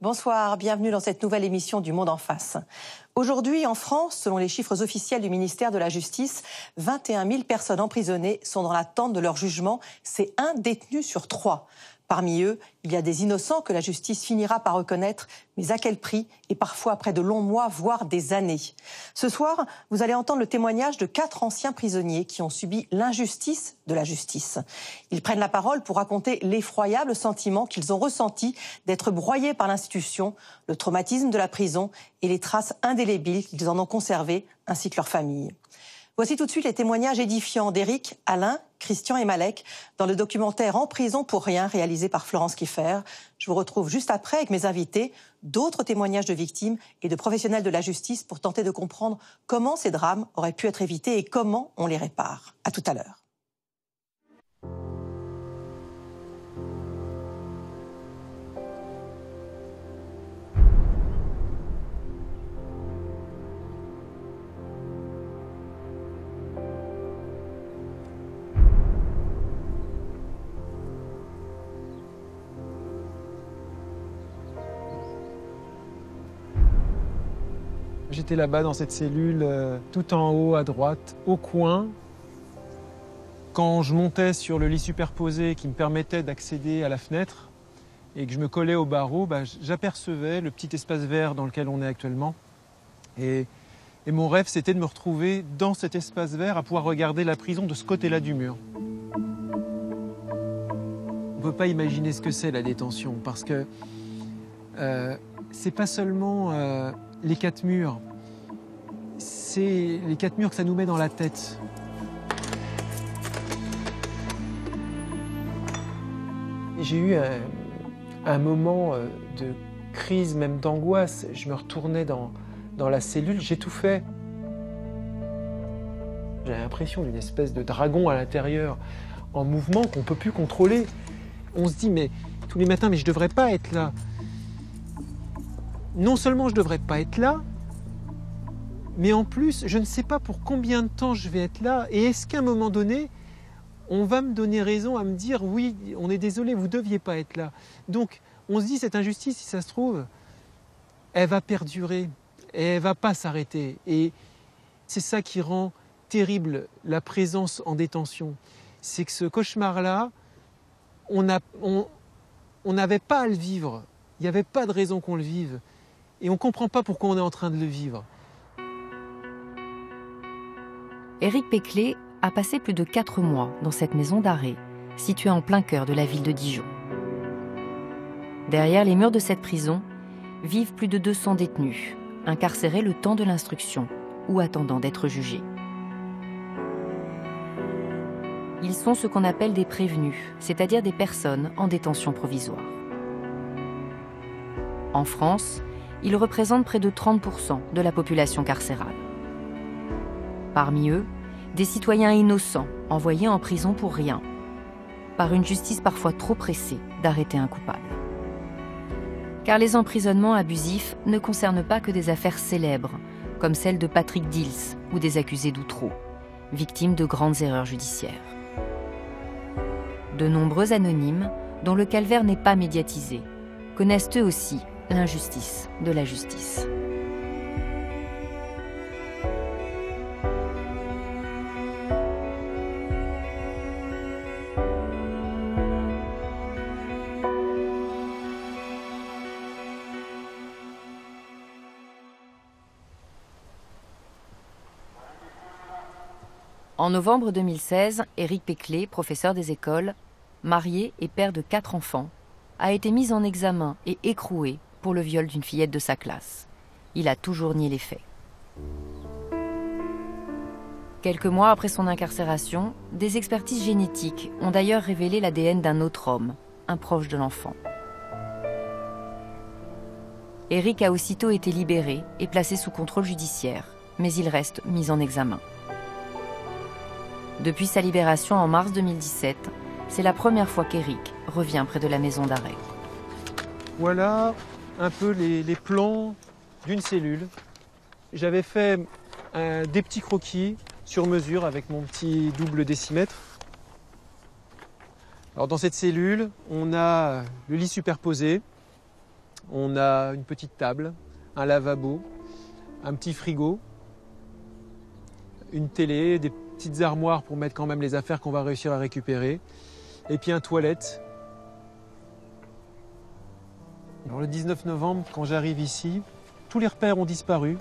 Bonsoir, bienvenue dans cette nouvelle émission du Monde en face. Aujourd'hui, en France, selon les chiffres officiels du ministère de la Justice, 21 000 personnes emprisonnées sont dans l'attente de leur jugement. C'est un détenu sur 3. Parmi eux, il y a des innocents que la justice finira par reconnaître, mais à quel prix? Et parfois après de longs mois, voire des années. Ce soir, vous allez entendre le témoignage de 4 anciens prisonniers qui ont subi l'injustice de la justice. Ils prennent la parole pour raconter l'effroyable sentiment qu'ils ont ressenti d'être broyés par l'institution, le traumatisme de la prison et les traces indélébiles qu'ils en ont conservées, ainsi que leur famille. Voici tout de suite les témoignages édifiants d'Éric, Alain, Christian et Malek dans le documentaire En prison pour rien réalisé par Florence Kieffer. Je vous retrouve juste après avec mes invités, d'autres témoignages de victimes et de professionnels de la justice pour tenter de comprendre comment ces drames auraient pu être évités et comment on les répare. À tout à l'heure. J'étais là-bas dans cette cellule, tout en haut à droite, au coin. Quand je montais sur le lit superposé qui me permettait d'accéder à la fenêtre et que je me collais au barreau, j'apercevais le petit espace vert dans lequel on est actuellement. Et mon rêve, c'était de me retrouver dans cet espace vert à pouvoir regarder la prison de ce côté-là du mur. On ne peut pas imaginer ce que c'est la détention parce que c'est pas seulement les 4 murs, c'est les 4 murs que ça nous met dans la tête. J'ai eu un moment de crise, même d'angoisse. Je me retournais dans la cellule, j'étouffais. J'avais l'impression d'une espèce de dragon à l'intérieur, en mouvement qu'on ne peut plus contrôler. On se dit, mais tous les matins, mais je ne devrais pas être là. Non seulement je ne devrais pas être là, mais en plus, je ne sais pas pour combien de temps je vais être là. Et est-ce qu'à un moment donné, on va me donner raison à me dire « oui, on est désolé, vous ne deviez pas être là ». Donc, on se dit, cette injustice, si ça se trouve, elle va perdurer, et elle ne va pas s'arrêter. Et c'est ça qui rend terrible la présence en détention. C'est que ce cauchemar-là, on n'avait pas à le vivre. Il n'y avait pas de raison qu'on le vive. Et on ne comprend pas pourquoi on est en train de le vivre. Éric Péclé a passé plus de 4 mois dans cette maison d'arrêt, située en plein cœur de la ville de Dijon. Derrière les murs de cette prison, vivent plus de 200 détenus, incarcérés le temps de l'instruction ou attendant d'être jugés. Ils sont ce qu'on appelle des prévenus, c'est-à-dire des personnes en détention provisoire. En France, ils représentent près de 30% de la population carcérale. Parmi eux, des citoyens innocents envoyés en prison pour rien, par une justice parfois trop pressée d'arrêter un coupable. Car les emprisonnements abusifs ne concernent pas que des affaires célèbres, comme celle de Patrick Dils ou des accusés d'Outreau, victimes de grandes erreurs judiciaires. De nombreux anonymes, dont le calvaire n'est pas médiatisé, connaissent eux aussi l'injustice de la justice. En novembre 2016, Éric Péclé, professeur des écoles, marié et père de 4 enfants, a été mis en examen et écroué pour le viol d'une fillette de sa classe. Il a toujours nié les faits. Quelques mois après son incarcération, des expertises génétiques ont d'ailleurs révélé l'ADN d'un autre homme, un proche de l'enfant. Éric a aussitôt été libéré et placé sous contrôle judiciaire, mais il reste mis en examen. Depuis sa libération en mars 2017, c'est la première fois qu'Éric revient près de la maison d'arrêt. Voilà un peu les plans d'une cellule. J'avais fait des petits croquis sur mesure avec mon petit double décimètre. Alors dans cette cellule, on a le lit superposé. On a une petite table, un lavabo, un petit frigo, une télé, des petites armoires pour mettre quand même les affaires qu'on va réussir à récupérer, et puis un toilette. Alors le 19 novembre, quand j'arrive ici, tous les repères ont disparu.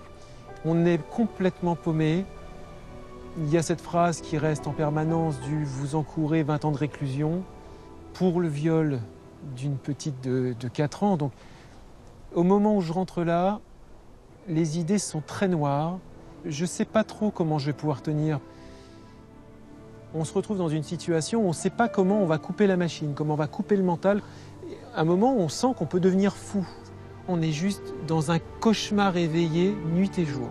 On est complètement paumé. Il y a cette phrase qui reste en permanence du « vous encourez 20 ans de réclusion » pour le viol d'une petite de 4 ans. Donc, au moment où je rentre là, les idées sont très noires. Je ne sais pas trop comment je vais pouvoir tenir. On se retrouve dans une situation où on ne sait pas comment on va couper la machine, comment on va couper le mental. À un moment où on sent qu'on peut devenir fou. On est juste dans un cauchemar éveillé nuit et jour.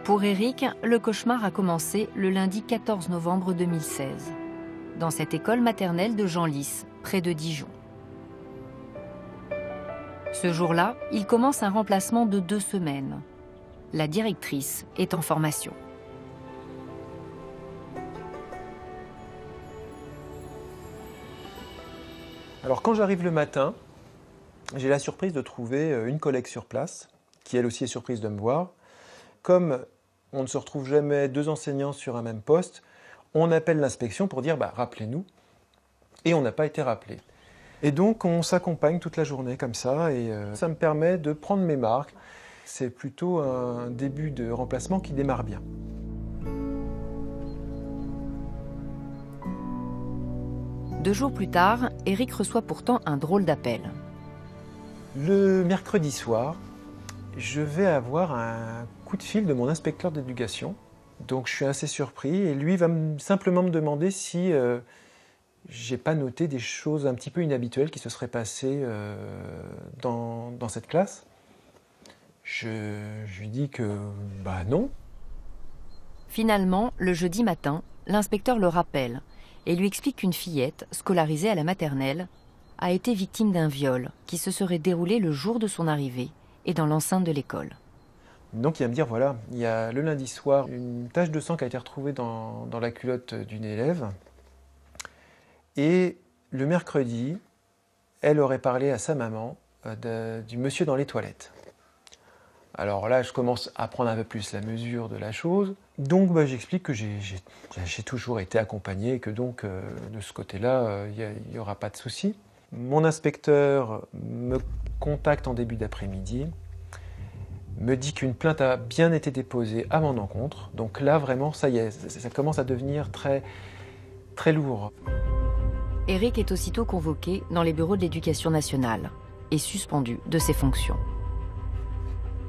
Pour Éric, le cauchemar a commencé le lundi 14 novembre 2016, dans cette école maternelle de Genlis, près de Dijon. Ce jour-là, il commence un remplacement de 2 semaines. La directrice est en formation. Alors quand j'arrive le matin, j'ai la surprise de trouver une collègue sur place, qui elle aussi est surprise de me voir. Comme on ne se retrouve jamais 2 enseignants sur un même poste, on appelle l'inspection pour dire rappelez-nous, et on n'a pas été rappelé. Et donc on s'accompagne toute la journée comme ça, et ça me permet de prendre mes marques. C'est plutôt un début de remplacement qui démarre bien. 2 jours plus tard, Éric reçoit pourtant un drôle d'appel. Le mercredi soir, je vais avoir un coup de fil de mon inspecteur d'éducation. Donc je suis assez surpris et lui va simplement me demander si j'ai pas noté des choses un petit peu inhabituelles qui se seraient passées dans cette classe. Je lui dis que non. Finalement, le jeudi matin, l'inspecteur le rappelle et lui explique qu'une fillette, scolarisée à la maternelle, a été victime d'un viol qui se serait déroulé le jour de son arrivée et dans l'enceinte de l'école. Donc il va me dire, voilà, il y a le lundi soir une tache de sang qui a été retrouvée dans la culotte d'une élève. Et le mercredi, elle aurait parlé à sa maman du monsieur dans les toilettes. Alors là, je commence à prendre un peu plus la mesure de la chose. Donc j'explique que j'ai toujours été accompagné et que donc de ce côté-là, il n'y aura pas de souci. Mon inspecteur me contacte en début d'après-midi, me dit qu'une plainte a bien été déposée à mon encontre. Donc là, vraiment, ça y est, ça commence à devenir très, très lourd. Éric est aussitôt convoqué dans les bureaux de l'Éducation nationale et suspendu de ses fonctions.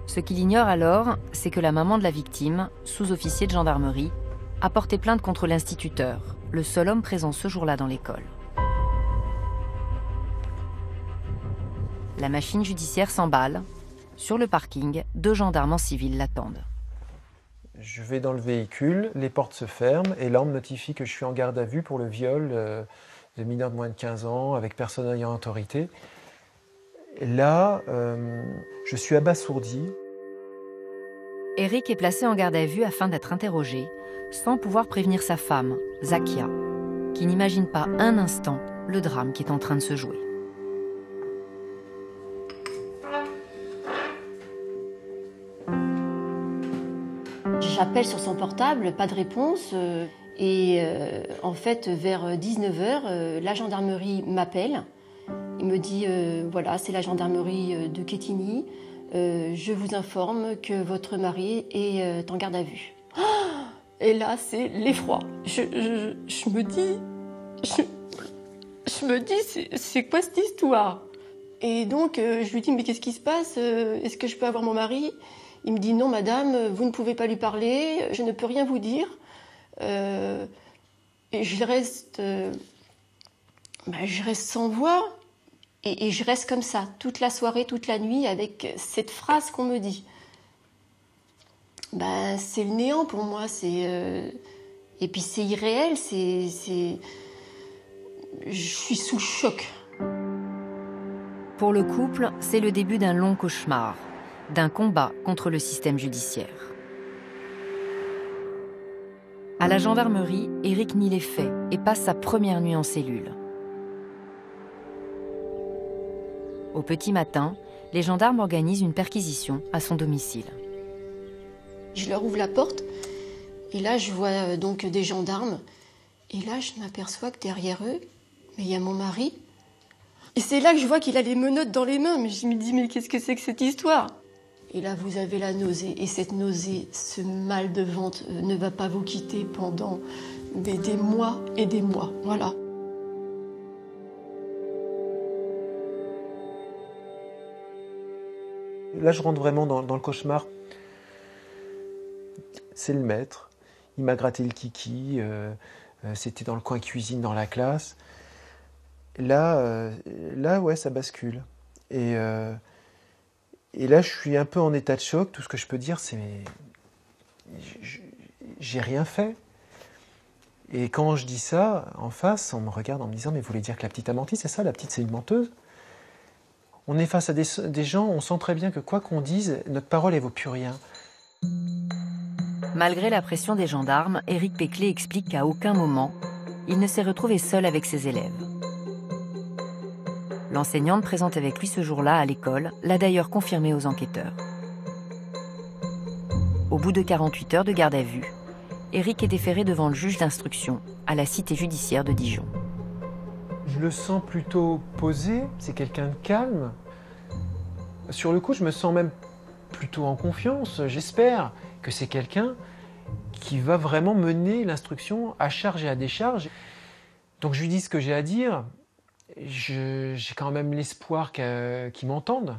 Ce qu'il ignore alors, c'est que la maman de la victime, sous-officier de gendarmerie, a porté plainte contre l'instituteur, le seul homme présent ce jour-là dans l'école. La machine judiciaire s'emballe. Sur le parking, 2 gendarmes en civil l'attendent. Je vais dans le véhicule, les portes se ferment et là on me notifie que je suis en garde à vue pour le viol de mineurs de moins de 15 ans avec personne ayant autorité. Et là, je suis abasourdi. Éric est placé en garde à vue afin d'être interrogé, sans pouvoir prévenir sa femme, Zakia, qui n'imagine pas un instant le drame qui est en train de se jouer. J'appelle sur son portable, pas de réponse. En fait, vers 19h, la gendarmerie m'appelle. Il me dit, voilà, c'est la gendarmerie de Quetigny. Je vous informe que votre mari est en garde à vue. Et là, c'est l'effroi. Je me dis, c'est quoi cette histoire? Et donc, je lui dis, mais qu'est-ce qui se passe? Est-ce que je peux avoir mon mari? Il me dit, non, madame, vous ne pouvez pas lui parler, je ne peux rien vous dire. Et je reste sans voix. Et je reste comme ça, toute la soirée, toute la nuit, avec cette phrase qu'on me dit. C'est le néant pour moi. Et puis c'est irréel, je suis sous le choc. Pour le couple, c'est le début d'un long cauchemar, d'un combat contre le système judiciaire. À la gendarmerie, Éric nie les faits et passe sa première nuit en cellule. Au petit matin, les gendarmes organisent une perquisition à son domicile. Je leur ouvre la porte et là je vois donc des gendarmes. Et là je m'aperçois que derrière eux, mais il y a mon mari. Et c'est là que je vois qu'il a les menottes dans les mains. Mais je me dis, mais qu'est-ce que c'est que cette histoire? Et là vous avez la nausée. Et cette nausée, ce mal de ventre ne va pas vous quitter pendant des mois et des mois. Voilà. Là, je rentre vraiment dans le cauchemar. C'est le maître. Il m'a gratté le kiki. C'était dans le coin cuisine, dans la classe. Là, ouais, ça bascule. Et là, je suis un peu en état de choc. Tout ce que je peux dire, c'est... j'ai rien fait. Et quand je dis ça, en face, on me regarde en me disant « Mais vous voulez dire que la petite a menti, c'est ça? La petite, c'est une menteuse ?» On est face à des gens, on sent très bien que quoi qu'on dise, notre parole, elle vaut plus rien. Malgré la pression des gendarmes, Éric Péclet explique qu'à aucun moment, il ne s'est retrouvé seul avec ses élèves. L'enseignante présente avec lui ce jour-là à l'école l'a d'ailleurs confirmé aux enquêteurs. Au bout de 48 heures de garde à vue, Éric est déféré devant le juge d'instruction à la cité judiciaire de Dijon. Je le sens plutôt posé, c'est quelqu'un de calme. Sur le coup, je me sens même plutôt en confiance. J'espère que c'est quelqu'un qui va vraiment mener l'instruction à charge et à décharge. Donc je lui dis ce que j'ai à dire. J'ai quand même l'espoir qu'il m'entende.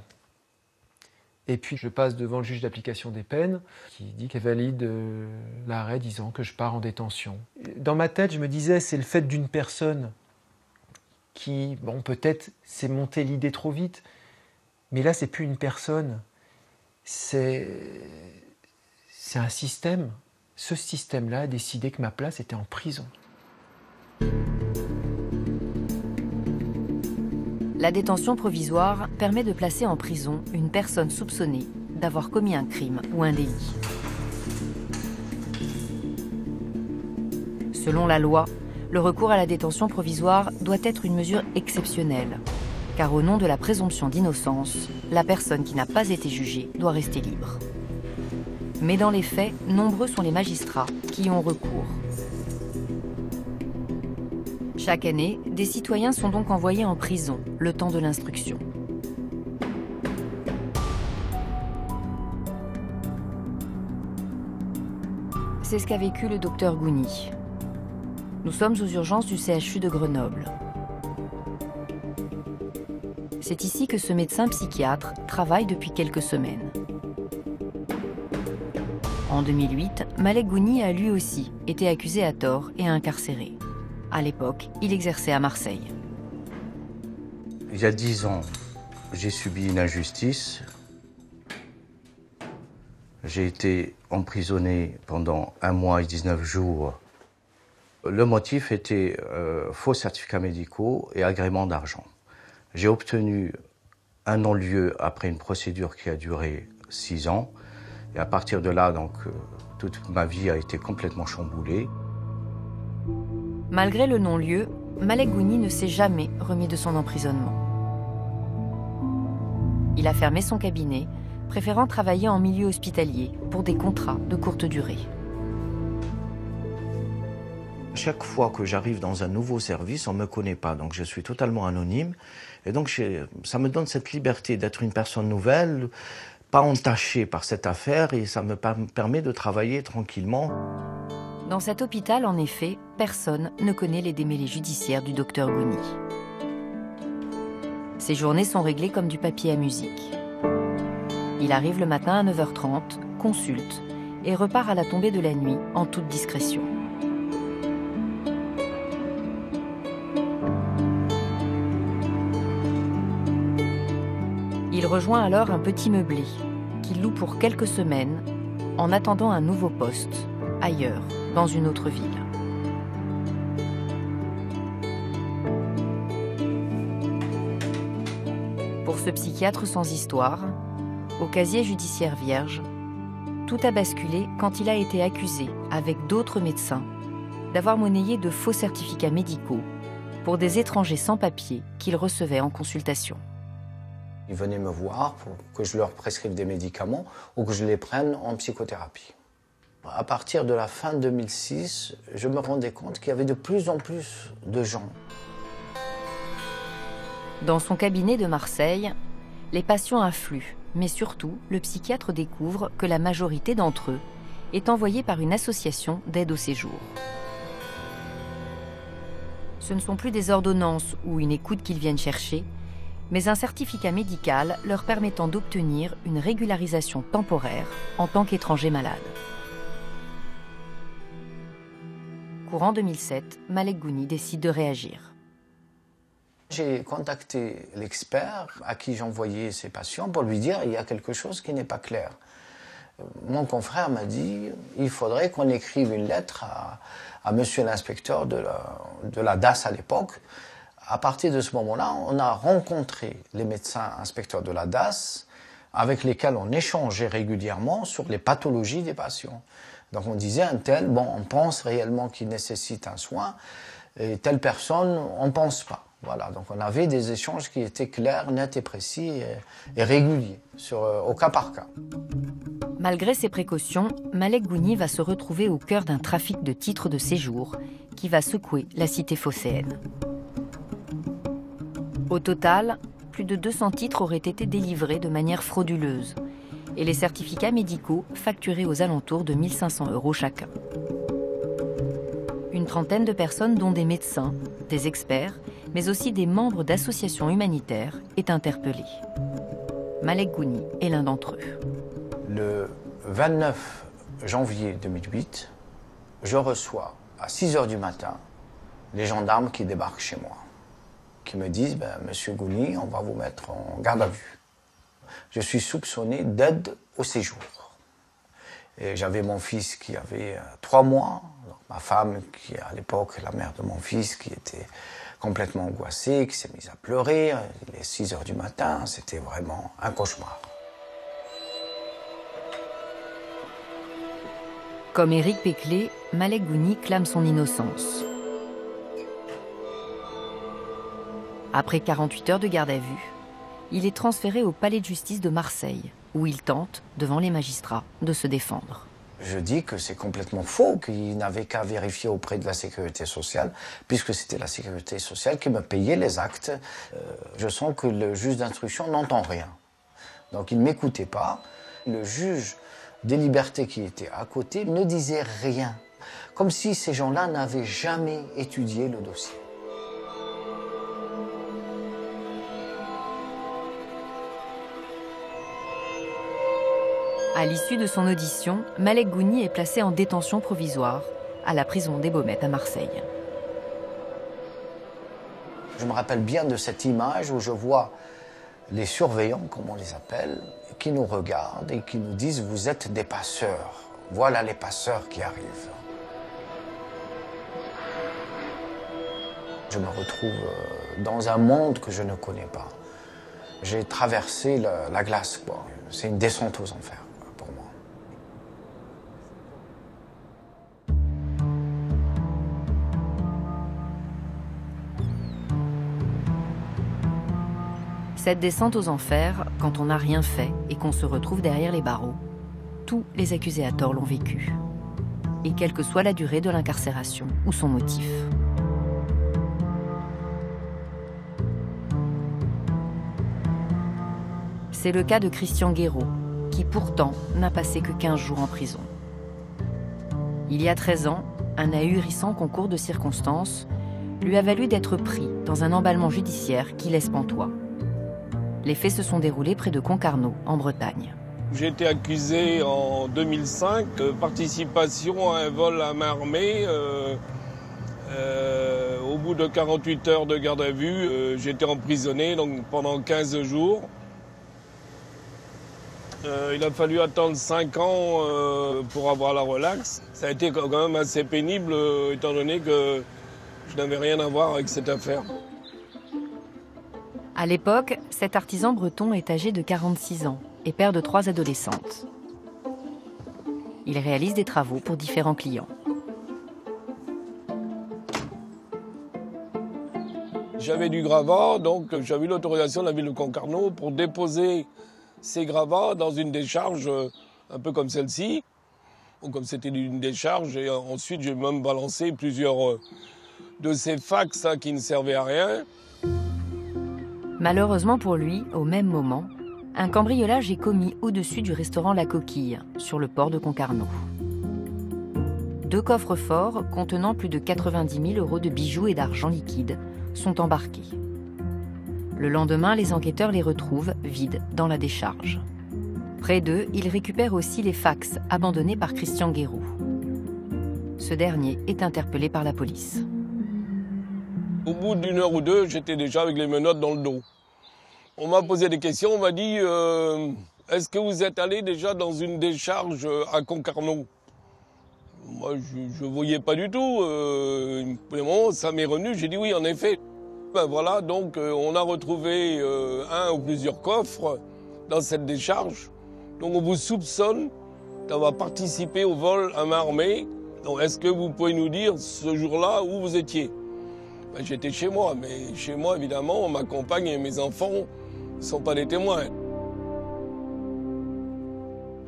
Et puis je passe devant le juge d'application des peines qui dit qu'elle valide l'arrêt disant que je pars en détention. Dans ma tête, je me disais, c'est le fait d'une personne qui, bon, peut-être s'est monté l'idée trop vite, mais là, c'est plus une personne, c'est un système. Ce système-là a décidé que ma place était en prison. La détention provisoire permet de placer en prison une personne soupçonnée d'avoir commis un crime ou un délit. Selon la loi, le recours à la détention provisoire doit être une mesure exceptionnelle, car au nom de la présomption d'innocence, la personne qui n'a pas été jugée doit rester libre. Mais dans les faits, nombreux sont les magistrats qui y ont recours. Chaque année, des citoyens sont donc envoyés en prison le temps de l'instruction. C'est ce qu'a vécu le docteur Gouni. Nous sommes aux urgences du CHU de Grenoble. C'est ici que ce médecin psychiatre travaille depuis quelques semaines. En 2008, Malek Gouni a lui aussi été accusé à tort et incarcéré. À l'époque, il exerçait à Marseille. Il y a 10 ans, j'ai subi une injustice. J'ai été emprisonné pendant 1 mois et 19 jours. Le motif était faux certificats médicaux et agrément d'argent. J'ai obtenu un non-lieu après une procédure qui a duré 6 ans. Et à partir de là, donc, toute ma vie a été complètement chamboulée. Malgré le non-lieu, Malek Gouni ne s'est jamais remis de son emprisonnement. Il a fermé son cabinet, préférant travailler en milieu hospitalier pour des contrats de courte durée. Chaque fois que j'arrive dans un nouveau service, on ne me connaît pas, donc je suis totalement anonyme. Et donc ça me donne cette liberté d'être une personne nouvelle, pas entachée par cette affaire, et ça me permet de travailler tranquillement. Dans cet hôpital, en effet, personne ne connaît les démêlés judiciaires du docteur Gouni. Ses journées sont réglées comme du papier à musique. Il arrive le matin à 9h30, consulte et repart à la tombée de la nuit en toute discrétion. Il rejoint alors un petit meublé qu'il loue pour quelques semaines en attendant un nouveau poste, ailleurs, dans une autre ville. Pour ce psychiatre sans histoire, au casier judiciaire vierge, Tout a basculé quand il a été accusé, avec d'autres médecins, d'avoir monnayé de faux certificats médicaux pour des étrangers sans papier qu'il recevait en consultation. Ils venaient me voir pour que je leur prescrive des médicaments ou que je les prenne en psychothérapie. À partir de la fin 2006, je me rendais compte qu'il y avait de plus en plus de gens. Dans son cabinet de Marseille, les patients affluent, mais surtout, le psychiatre découvre que la majorité d'entre eux est envoyée par une association d'aide au séjour. Ce ne sont plus des ordonnances ou une écoute qu'ils viennent chercher, mais un certificat médical leur permettant d'obtenir une régularisation temporaire en tant qu'étrangers malades. Courant 2007, Malek Gouni décide de réagir. J'ai contacté l'expert à qui j'envoyais ces patients pour lui dire qu'il y a quelque chose qui n'est pas clair. Mon confrère m'a dit qu'il faudrait qu'on écrive une lettre à monsieur l'inspecteur de la DAS à l'époque. À partir de ce moment-là, on a rencontré les médecins inspecteurs de la DAS avec lesquels on échangeait régulièrement sur les pathologies des patients. Donc on disait un tel, bon, on pense réellement qu'il nécessite un soin, et telle personne, on ne pense pas. Voilà, donc on avait des échanges qui étaient clairs, nets et précis et réguliers, au cas par cas. Malgré ces précautions, Malek Gouni va se retrouver au cœur d'un trafic de titres de séjour qui va secouer la cité phocéenne. Au total, plus de 200 titres auraient été délivrés de manière frauduleuse et les certificats médicaux facturés aux alentours de 1 500 € chacun. Une trentaine de personnes, dont des médecins, des experts, mais aussi des membres d'associations humanitaires, est interpellée. Malek Gouni est l'un d'entre eux. Le 29 janvier 2008, je reçois à 6 h du matin les gendarmes qui débarquent chez moi, qui me disent Monsieur Gouni, on va vous mettre en garde à vue. Je suis soupçonné d'aide au séjour. Et j'avais mon fils qui avait 3 mois, donc ma femme qui à l'époque, la mère de mon fils, qui était complètement angoissée, qui s'est mise à pleurer. Il est 6 h du matin, c'était vraiment un cauchemar. Comme Éric Péclé, Malek Gouni clame son innocence. Après 48 heures de garde à vue, il est transféré au palais de justice de Marseille, où il tente, devant les magistrats, de se défendre. Je dis que c'est complètement faux, qu'il n'avait qu'à vérifier auprès de la sécurité sociale, puisque c'était la sécurité sociale qui me payait les actes. Je sens que le juge d'instruction n'entend rien. Donc il ne m'écoutait pas. Le juge des libertés qui était à côté ne disait rien, comme si ces gens-là n'avaient jamais étudié le dossier. À l'issue de son audition, Malek Gouni est placé en détention provisoire à la prison des Baumettes à Marseille. Je me rappelle bien de cette image où je vois les surveillants, comme on les appelle, qui nous regardent et qui nous disent « Vous êtes des passeurs, voilà les passeurs qui arrivent ». Je me retrouve dans un monde que je ne connais pas. J'ai traversé la glace, quoi. C'est une descente aux enfers. Cette descente aux enfers, quand on n'a rien fait et qu'on se retrouve derrière les barreaux, tous les accusés à tort l'ont vécu. Et quelle que soit la durée de l'incarcération ou son motif. C'est le cas de Christian Guéraud, qui pourtant n'a passé que 15 jours en prison. Il y a 13 ans, un ahurissant concours de circonstances lui a valu d'être pris dans un emballement judiciaire qui laisse pantois. Les faits se sont déroulés près de Concarneau, en Bretagne. J'ai été accusé en 2005 de participation à un vol à main armée. Au bout de 48 heures de garde à vue, j'ai été emprisonné donc, pendant 15 jours. Il a fallu attendre 5 ans pour avoir la relaxe. Ça a été quand même assez pénible étant donné que je n'avais rien à voir avec cette affaire. À l'époque, cet artisan breton est âgé de 46 ans et père de 3 adolescentes. Il réalise des travaux pour différents clients. J'avais du gravat, donc j'avais eu l'autorisation de la ville de Concarneau pour déposer ces gravats dans une décharge un peu comme celle-ci. Comme c'était une décharge, et ensuite j'ai même balancé plusieurs de ces fax qui ne servaient à rien. Malheureusement pour lui, au même moment, un cambriolage est commis au-dessus du restaurant La Coquille, sur le port de Concarneau. 2 coffres-forts contenant plus de 90 000 € de bijoux et d'argent liquide sont embarqués. Le lendemain, les enquêteurs les retrouvent vides dans la décharge. Près d'eux, ils récupèrent aussi les fax abandonnés par Christian Guéraud. Ce dernier est interpellé par la police. Au bout d'une heure ou deux, j'étais déjà avec les menottes dans le dos. On m'a posé des questions, on m'a dit est-ce que vous êtes allé déjà dans une décharge à Concarneau? Moi, je ne voyais pas du tout. Pour le moment, ça m'est revenu, j'ai dit oui, en effet. Ben voilà, donc on a retrouvé un ou plusieurs coffres dans cette décharge. Donc on vous soupçonne d'avoir participé au vol à main armée. Donc est-ce que vous pouvez nous dire ce jour-là où vous étiez? Ben, j'étais chez moi, mais chez moi, évidemment, ma compagne et mes enfants ne sont pas des témoins.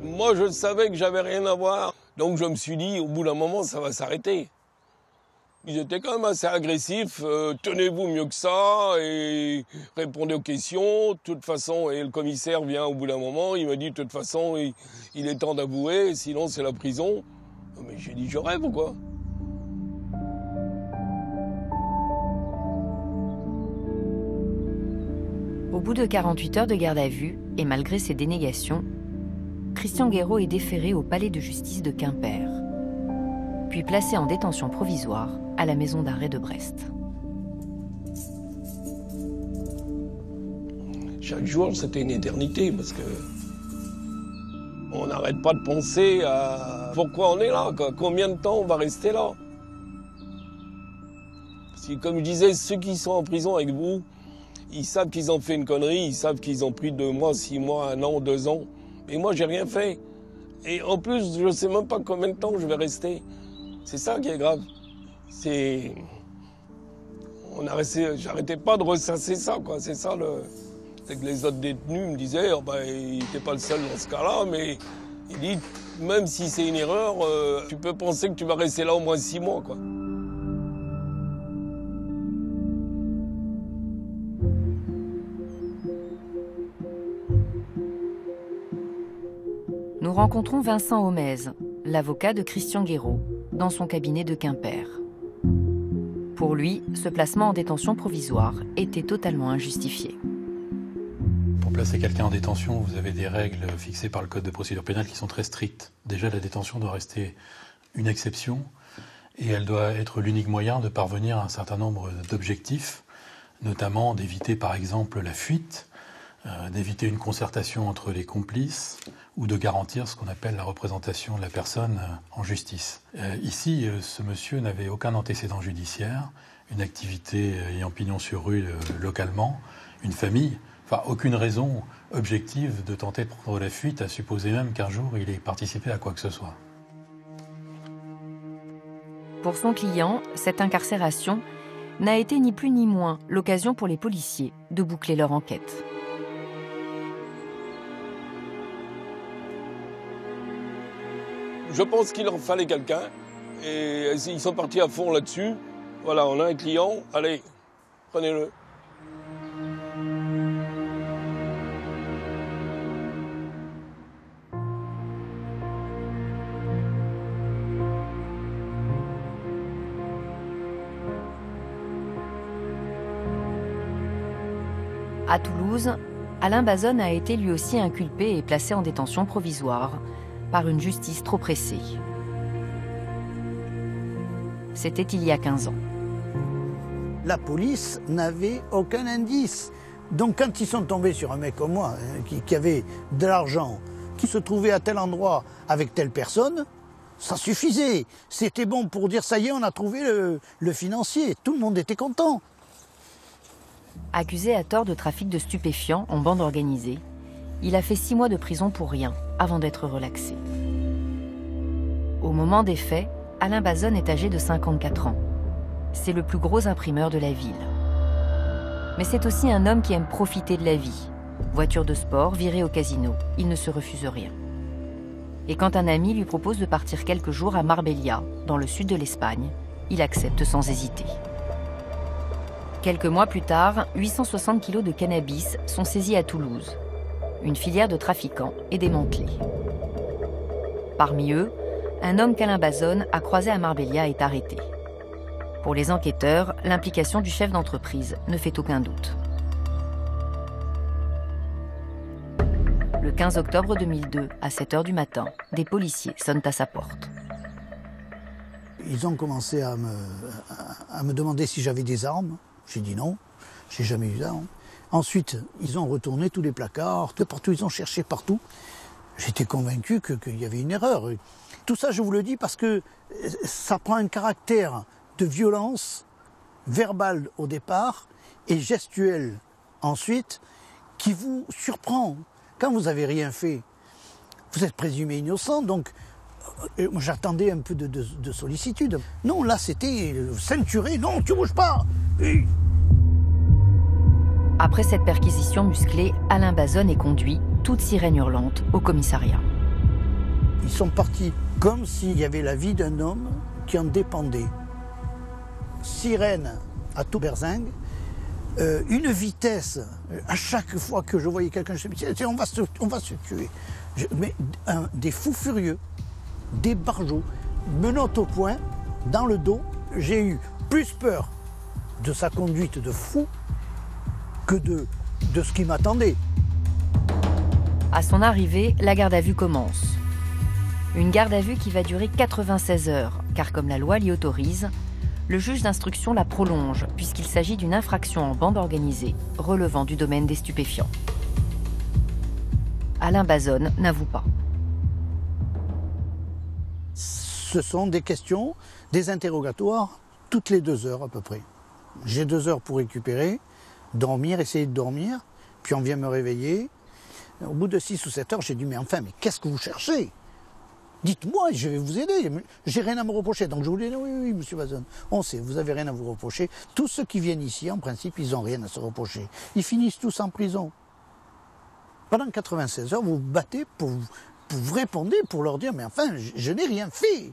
Moi, je savais que j'avais rien à voir. Donc je me suis dit, au bout d'un moment, ça va s'arrêter. Ils étaient quand même assez agressifs. Tenez-vous mieux que ça et répondez aux questions. De toute façon, et le commissaire vient au bout d'un moment, il m'a dit, de toute façon, il est temps d'avouer, sinon c'est la prison. Mais j'ai dit, je rêve ou quoi? Au bout de 48 heures de garde à vue, et malgré ses dénégations, Christian Guéraud est déféré au palais de justice de Quimper, puis placé en détention provisoire à la maison d'arrêt de Brest. Chaque jour, c'était une éternité, parce que on n'arrête pas de penser à pourquoi on est là, quoi. Combien de temps on va rester là. Si, comme je disais, ceux qui sont en prison avec vous, ils savent qu'ils ont fait une connerie, ils savent qu'ils ont pris 2 mois, 6 mois, 1 an, 2 ans. Et moi, j'ai rien fait. Et en plus, je ne sais même pas combien de temps je vais rester. C'est ça qui est grave. J'arrêtais pas de ressasser ça, quoi. C'est ça c'est que les autres détenus me disaient, oh, ben, il n'était pas le seul dans ce cas-là, mais il dit, même si c'est une erreur, tu peux penser que tu vas rester là au moins 6 mois, quoi. Nous rencontrons Vincent Homez, l'avocat de Christian Guéraud, dans son cabinet de Quimper. Pour lui, ce placement en détention provisoire était totalement injustifié. Pour placer quelqu'un en détention, vous avez des règles fixées par le Code de procédure pénale qui sont très strictes. Déjà, la détention doit rester une exception et elle doit être l'unique moyen de parvenir à un certain nombre d'objectifs, notamment d'éviter par exemple la fuite, d'éviter une concertation entre les complices ou de garantir ce qu'on appelle la représentation de la personne en justice. Ici, ce monsieur n'avait aucun antécédent judiciaire, une activité ayant pignon sur rue localement, une famille, enfin aucune raison objective de tenter de prendre la fuite, à supposer même qu'un jour il ait participé à quoi que ce soit. Pour son client, cette incarcération n'a été ni plus ni moins l'occasion pour les policiers de boucler leur enquête. Je pense qu'il leur fallait quelqu'un et ils sont partis à fond là-dessus. Voilà, on a un client, allez, prenez-le. À Toulouse, Alain Bazone a été lui aussi inculpé et placé en détention provisoire par une justice trop pressée. C'était il y a 15 ans. La police n'avait aucun indice. Donc quand ils sont tombés sur un mec comme moi, qui avait de l'argent, qui se trouvait à tel endroit avec telle personne, ça suffisait. C'était bon pour dire ça y est, on a trouvé le financier. Tout le monde était content. Accusé à tort de trafic de stupéfiants en bande organisée, il a fait 6 mois de prison pour rien avant d'être relaxé. Au moment des faits, Alain Bazone est âgé de 54 ans. C'est le plus gros imprimeur de la ville. Mais c'est aussi un homme qui aime profiter de la vie. Voiture de sport, virée au casino, il ne se refuse rien. Et quand un ami lui propose de partir quelques jours à Marbella, dans le sud de l'Espagne, il accepte sans hésiter. Quelques mois plus tard, 860 kilos de cannabis sont saisis à Toulouse. Une filière de trafiquants est démantelée. Parmi eux, un homme qu'Alain Bazone a croisé à Marbella est arrêté. Pour les enquêteurs, l'implication du chef d'entreprise ne fait aucun doute. Le 15 octobre 2002, à 7h du matin, des policiers sonnent à sa porte. Ils ont commencé à me demander si j'avais des armes. J'ai dit non, j'ai jamais eu d'armes. Ensuite, ils ont retourné tous les placards, partout, ils ont cherché partout. J'étais convaincu qu'il y avait une erreur. Tout ça, je vous le dis parce que ça prend un caractère de violence verbale au départ et gestuelle ensuite qui vous surprend. Quand vous n'avez rien fait, vous êtes présumé innocent, donc j'attendais un peu de sollicitude. Non, là c'était ceinturé, non, tu bouges pas. Après cette perquisition musclée, Alain Bazone est conduit, toute sirène hurlante, au commissariat. Ils sont partis comme s'il y avait la vie d'un homme qui en dépendait. Sirène à tout berzingue, une vitesse, à chaque fois que je voyais quelqu'un, je me disais, on va se tuer. Mais des fous furieux, des barjots, menottes au poing, dans le dos. J'ai eu plus peur de sa conduite de fou que de ce qui m'attendait. À son arrivée, la garde à vue commence. Une garde à vue qui va durer 96 heures, car comme la loi l'y autorise, le juge d'instruction la prolonge, puisqu'il s'agit d'une infraction en bande organisée, relevant du domaine des stupéfiants. Alain Bazone n'avoue pas. Ce sont des questions, des interrogatoires, toutes les 2 heures à peu près. J'ai 2 heures pour récupérer, dormir, essayer de dormir, puis on vient me réveiller. Au bout de 6 ou 7 heures, j'ai dit, mais enfin, mais qu'est-ce que vous cherchez ? Dites-moi, je vais vous aider. J'ai rien à me reprocher. Donc je vous dis, oui, monsieur Bazone, on sait, vous avez rien à vous reprocher. Tous ceux qui viennent ici, en principe, ils n'ont rien à se reprocher. Ils finissent tous en prison. Pendant 96 heures, vous vous battez pour vous répondre, pour leur dire, mais enfin, je n'ai rien fait.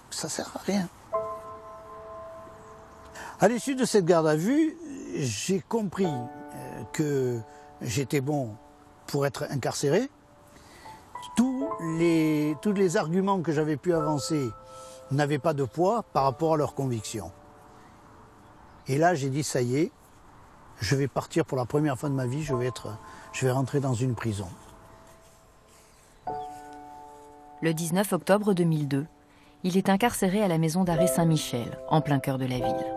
Ça ne sert à rien. À l'issue de cette garde à vue, j'ai compris que j'étais bon pour être incarcéré. Tous les arguments que j'avais pu avancer n'avaient pas de poids par rapport à leurs convictions. Et là, j'ai dit, ça y est, je vais partir pour la première fois de ma vie, je vais rentrer dans une prison. Le 19 octobre 2002, il est incarcéré à la maison d'arrêt Saint-Michel, en plein cœur de la ville.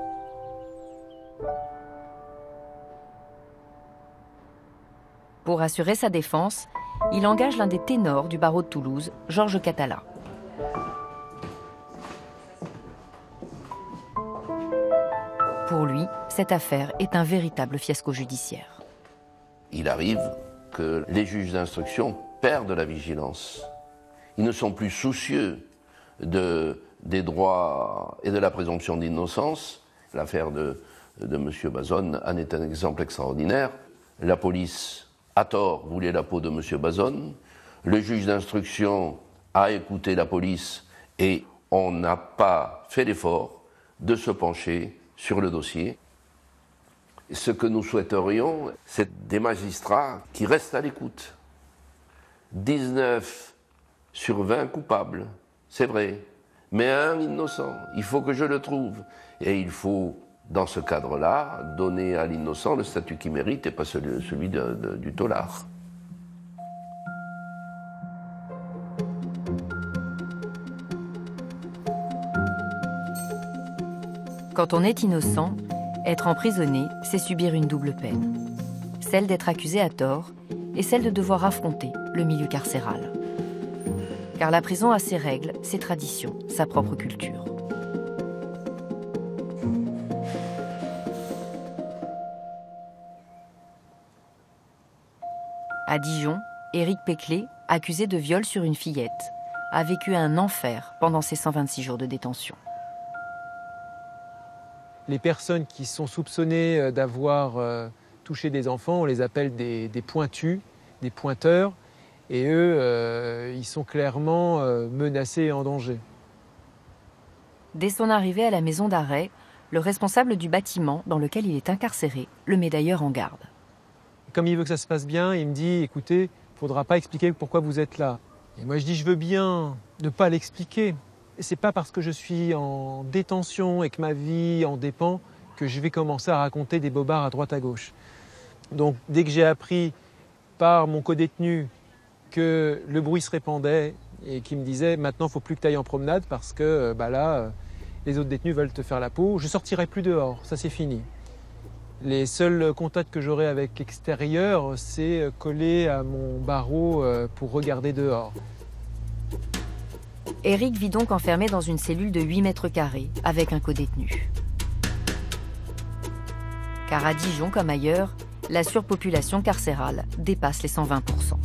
Pour assurer sa défense, il engage l'un des ténors du barreau de Toulouse, Georges Catala. Pour lui, cette affaire est un véritable fiasco judiciaire. Il arrive que les juges d'instruction perdent la vigilance. Ils ne sont plus soucieux des droits et de la présomption d'innocence. L'affaire de M. Bazone en est un exemple extraordinaire. La police, à tort, voulait la peau de M. Bazone. Le juge d'instruction a écouté la police et on n'a pas fait l'effort de se pencher sur le dossier. Ce que nous souhaiterions, c'est des magistrats qui restent à l'écoute. 19 sur 20 coupables, c'est vrai, mais un innocent, il faut que je le trouve. Et il faut, dans ce cadre-là, donner à l'innocent le statut qu'il mérite et pas celui du tôlard. Quand on est innocent, être emprisonné, c'est subir une double peine. Celle d'être accusé à tort et celle de devoir affronter le milieu carcéral. Car la prison a ses règles, ses traditions, sa propre culture. À Dijon, Éric Péclet, accusé de viol sur une fillette, a vécu un enfer pendant ses 126 jours de détention. Les personnes qui sont soupçonnées d'avoir touché des enfants, on les appelle des pointus, des pointeurs, et eux, ils sont clairement menacés et en danger. Dès son arrivée à la maison d'arrêt, le responsable du bâtiment dans lequel il est incarcéré le met d'ailleurs en garde. Comme il veut que ça se passe bien, il me dit « Écoutez, il ne faudra pas expliquer pourquoi vous êtes là ». Et moi je dis « Je veux bien ne pas l'expliquer. Ce n'est pas parce que je suis en détention et que ma vie en dépend que je vais commencer à raconter des bobards à droite à gauche ». Donc dès que j'ai appris par mon codétenu que le bruit se répandait et qu'il me disait « Maintenant, il ne faut plus que tu ailles en promenade parce que là, les autres détenus veulent te faire la peau », je ne sortirai plus dehors, ça c'est fini. Les seuls contacts que j'aurai avec l'extérieur, c'est coller à mon barreau pour regarder dehors. Éric vit donc enfermé dans une cellule de 8 mètres carrés avec un codétenu. Car à Dijon comme ailleurs, la surpopulation carcérale dépasse les 120%.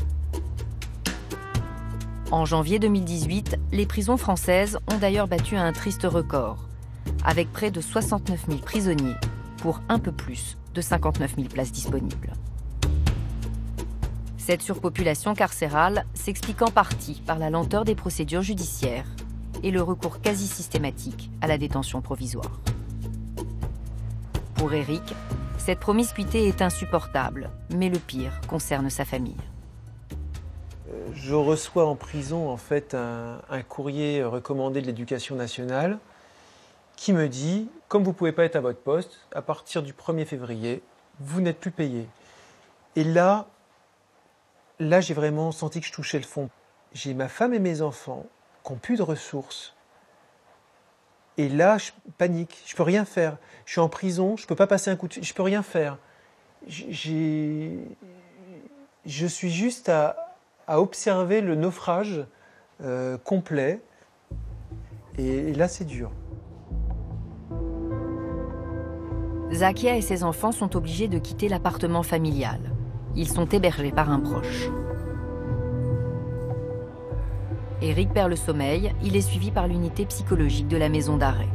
En janvier 2018, les prisons françaises ont d'ailleurs battu un triste record, avec près de 69 000 prisonniers pour un peu plus de 59 000 places disponibles. Cette surpopulation carcérale s'explique en partie par la lenteur des procédures judiciaires et le recours quasi systématique à la détention provisoire. Pour Éric, cette promiscuité est insupportable, mais le pire concerne sa famille. Je reçois en prison en fait un courrier recommandé de l'Éducation nationale qui me dit « Comme vous ne pouvez pas être à votre poste, à partir du 1er février, vous n'êtes plus payé ». Et là, j'ai vraiment senti que je touchais le fond. J'ai ma femme et mes enfants qui n'ont plus de ressources. Et là, je panique, je ne peux rien faire. Je suis en prison, je ne peux pas passer un coup de fil, je ne peux rien faire. Je suis juste à observer le naufrage complet. Et là, c'est dur. Zakia et ses enfants sont obligés de quitter l'appartement familial. Ils sont hébergés par un proche. Éric perd le sommeil, il est suivi par l'unité psychologique de la maison d'arrêt.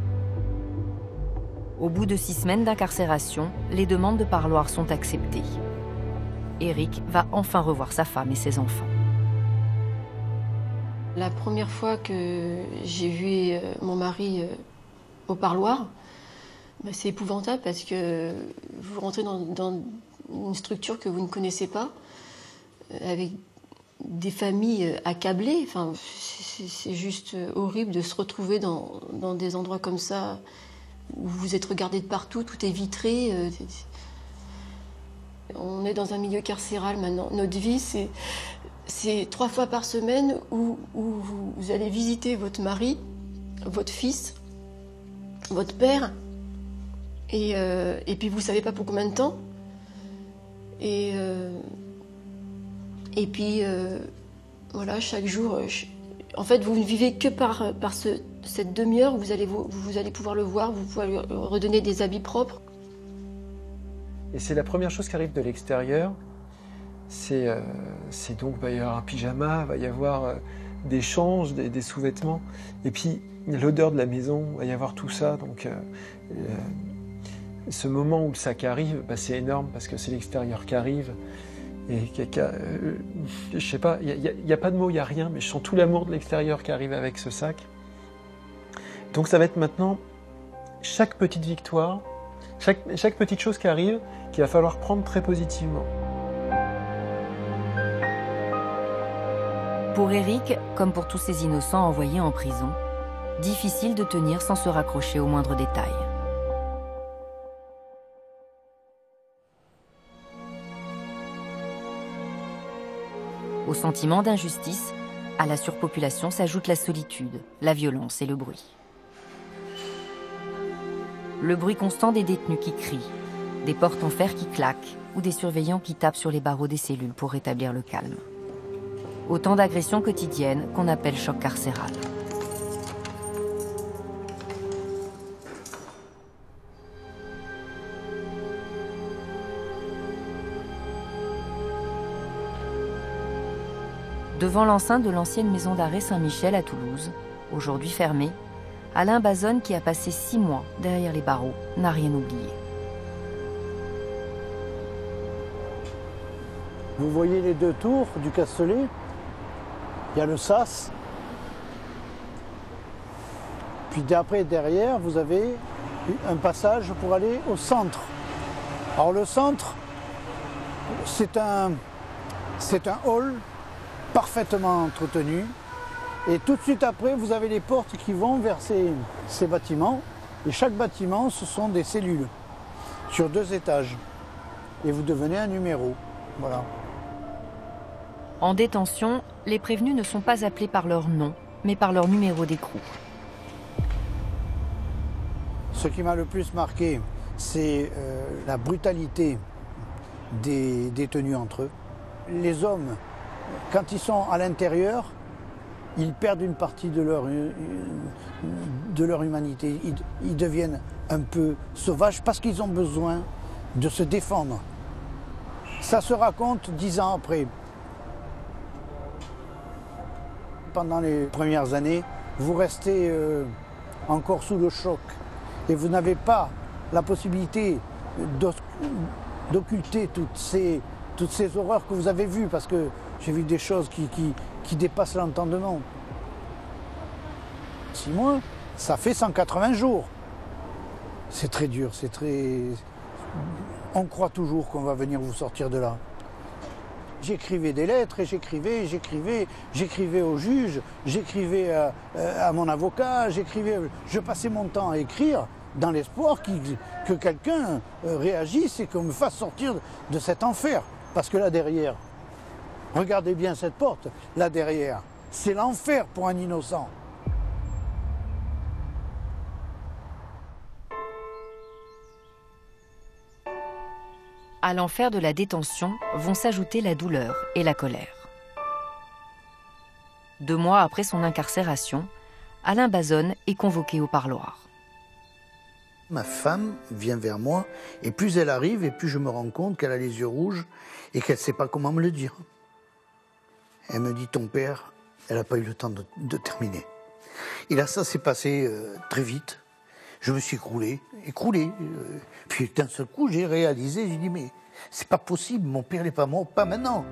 Au bout de 6 semaines d'incarcération, les demandes de parloir sont acceptées. Éric va enfin revoir sa femme et ses enfants. La première fois que j'ai vu mon mari au parloir, c'est épouvantable parce que vous rentrez dans une structure que vous ne connaissez pas, avec des familles accablées. Enfin, c'est juste horrible de se retrouver dans des endroits comme ça, où vous êtes regardé de partout, tout est vitré. On est dans un milieu carcéral maintenant. Notre vie, c'est 3 fois par semaine où vous allez visiter votre mari, votre fils, votre père, et puis vous ne savez pas pour combien de temps. Et puis, voilà, chaque jour, en fait, vous ne vivez que par cette demi-heure où vous allez pouvoir le voir, vous pouvez lui redonner des habits propres. Et c'est la première chose qui arrive de l'extérieur. C'est donc, il va y avoir un pyjama, il va y avoir des changes, des sous-vêtements. Et puis, l'odeur de la maison, il va y avoir tout ça. Donc, ce moment où le sac arrive, c'est énorme parce que c'est l'extérieur qui arrive. Et je sais pas, il n'y a pas de mots, il n'y a rien, mais je sens tout l'amour de l'extérieur qui arrive avec ce sac. Donc ça va être maintenant chaque petite victoire, chaque petite chose qui arrive, qu'il va falloir prendre très positivement. Pour Éric, comme pour tous ces innocents envoyés en prison, difficile de tenir sans se raccrocher au moindre détail. Au sentiment d'injustice, à la surpopulation s'ajoute la solitude, la violence et le bruit. Le bruit constant des détenus qui crient, des portes en fer qui claquent ou des surveillants qui tapent sur les barreaux des cellules pour rétablir le calme. Autant d'agressions quotidiennes qu'on appelle choc carcéral. Devant l'enceinte de l'ancienne maison d'arrêt Saint-Michel à Toulouse, aujourd'hui fermée, Alain Bazone, qui a passé 6 mois derrière les barreaux, n'a rien oublié. Vous voyez les 2 tours du Castellet, il y a le sas. Puis après, derrière, vous avez un passage pour aller au centre. Alors le centre, c'est un hall parfaitement entretenu. Et tout de suite après, vous avez les portes qui vont vers ces bâtiments. Et chaque bâtiment, ce sont des cellules sur 2 étages. Et vous devenez un numéro. Voilà. En détention, les prévenus ne sont pas appelés par leur nom, mais par leur numéro d'écrou. Ce qui m'a le plus marqué, c'est la brutalité des détenus entre eux. Les hommes, quand ils sont à l'intérieur, ils perdent une partie de leur humanité. Ils deviennent un peu sauvages parce qu'ils ont besoin de se défendre. Ça se raconte 10 ans après. Pendant les premières années, vous restez encore sous le choc et vous n'avez pas la possibilité d'occulter toutes ces horreurs que vous avez vues, parce que j'ai vu des choses qui dépassent l'entendement. 6 mois, ça fait 180 jours. C'est très dur, c'est très... On croit toujours qu'on va venir vous sortir de là. J'écrivais des lettres et j'écrivais au juge, j'écrivais à mon avocat, je passais mon temps à écrire dans l'espoir que quelqu'un réagisse et qu'on me fasse sortir de cet enfer. Parce que là derrière, regardez bien cette porte, là derrière, c'est l'enfer pour un innocent. À l'enfer de la détention vont s'ajouter la douleur et la colère. 2 mois après son incarcération, Alain Bazone est convoqué au parloir. Ma femme vient vers moi, et plus elle arrive, et plus je me rends compte qu'elle a les yeux rouges et qu'elle ne sait pas comment me le dire. Elle me dit, ton père, elle n'a pas eu le temps de terminer. Et là, ça s'est passé très vite. Je me suis écroulé. Puis d'un seul coup, j'ai réalisé, j'ai dit, mais c'est pas possible, mon père n'est pas mort, pas maintenant.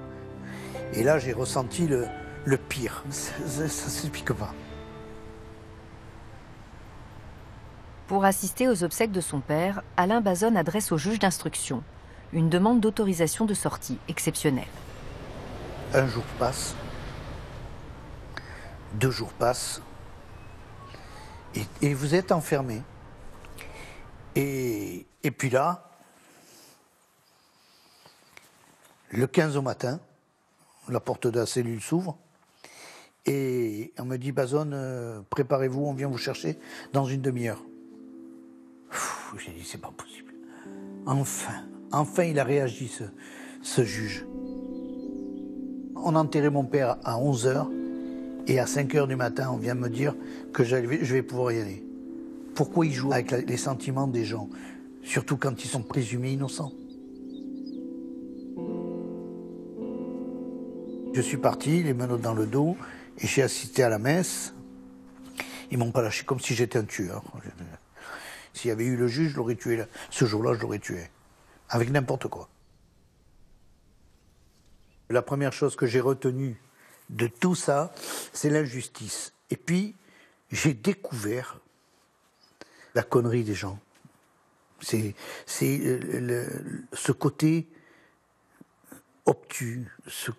Et là, j'ai ressenti le pire. Ça s'explique pas. Pour assister aux obsèques de son père, Alain Bazone adresse au juge d'instruction une demande d'autorisation de sortie exceptionnelle. 1 jour passe, 2 jours passent, et vous êtes enfermé. Et puis là, le 15 au matin, la porte de la cellule s'ouvre, et on me dit, Bazone, préparez-vous, on vient vous chercher dans une demi-heure. J'ai dit, c'est pas possible. Enfin il a réagi, ce juge. On a enterré mon père à 11h, et à 5h du matin, on vient me dire que je vais pouvoir y aller. Pourquoi ils jouent avec les sentiments des gens, surtout quand ils sont présumés innocents? Je suis parti, les menottes dans le dos, et j'ai assisté à la messe. Ils m'ont pas lâché, comme si j'étais un tueur. S'il y avait eu le juge, je l'aurais tué. Ce jour-là, je l'aurais tué. Avec n'importe quoi. La première chose que j'ai retenue de tout ça, c'est l'injustice. Et puis, j'ai découvert la connerie des gens. C'est ce côté obtus, ce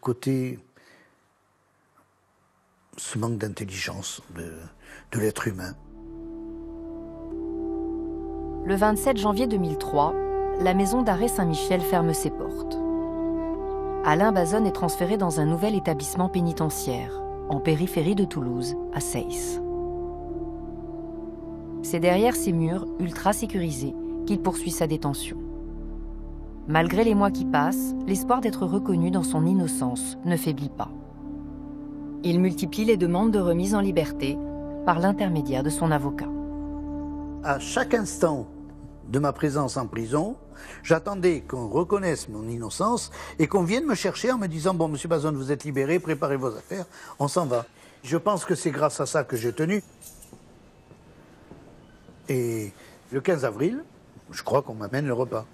manque d'intelligence de l'être humain. Le 27 janvier 2003, la maison d'arrêt Saint-Michel ferme ses portes. Alain Bazone est transféré dans un nouvel établissement pénitentiaire, en périphérie de Toulouse, à Seyss. C'est derrière ces murs ultra sécurisés qu'il poursuit sa détention. Malgré les mois qui passent, l'espoir d'être reconnu dans son innocence ne faiblit pas. Il multiplie les demandes de remise en liberté par l'intermédiaire de son avocat. À chaque instant de ma présence en prison. J'attendais qu'on reconnaisse mon innocence et qu'on vienne me chercher en me disant « Bon, monsieur Bazone, vous êtes libéré, préparez vos affaires, on s'en va ». Je pense que c'est grâce à ça que j'ai tenu. Et le 15 avril, je crois qu'on m'amène le repas.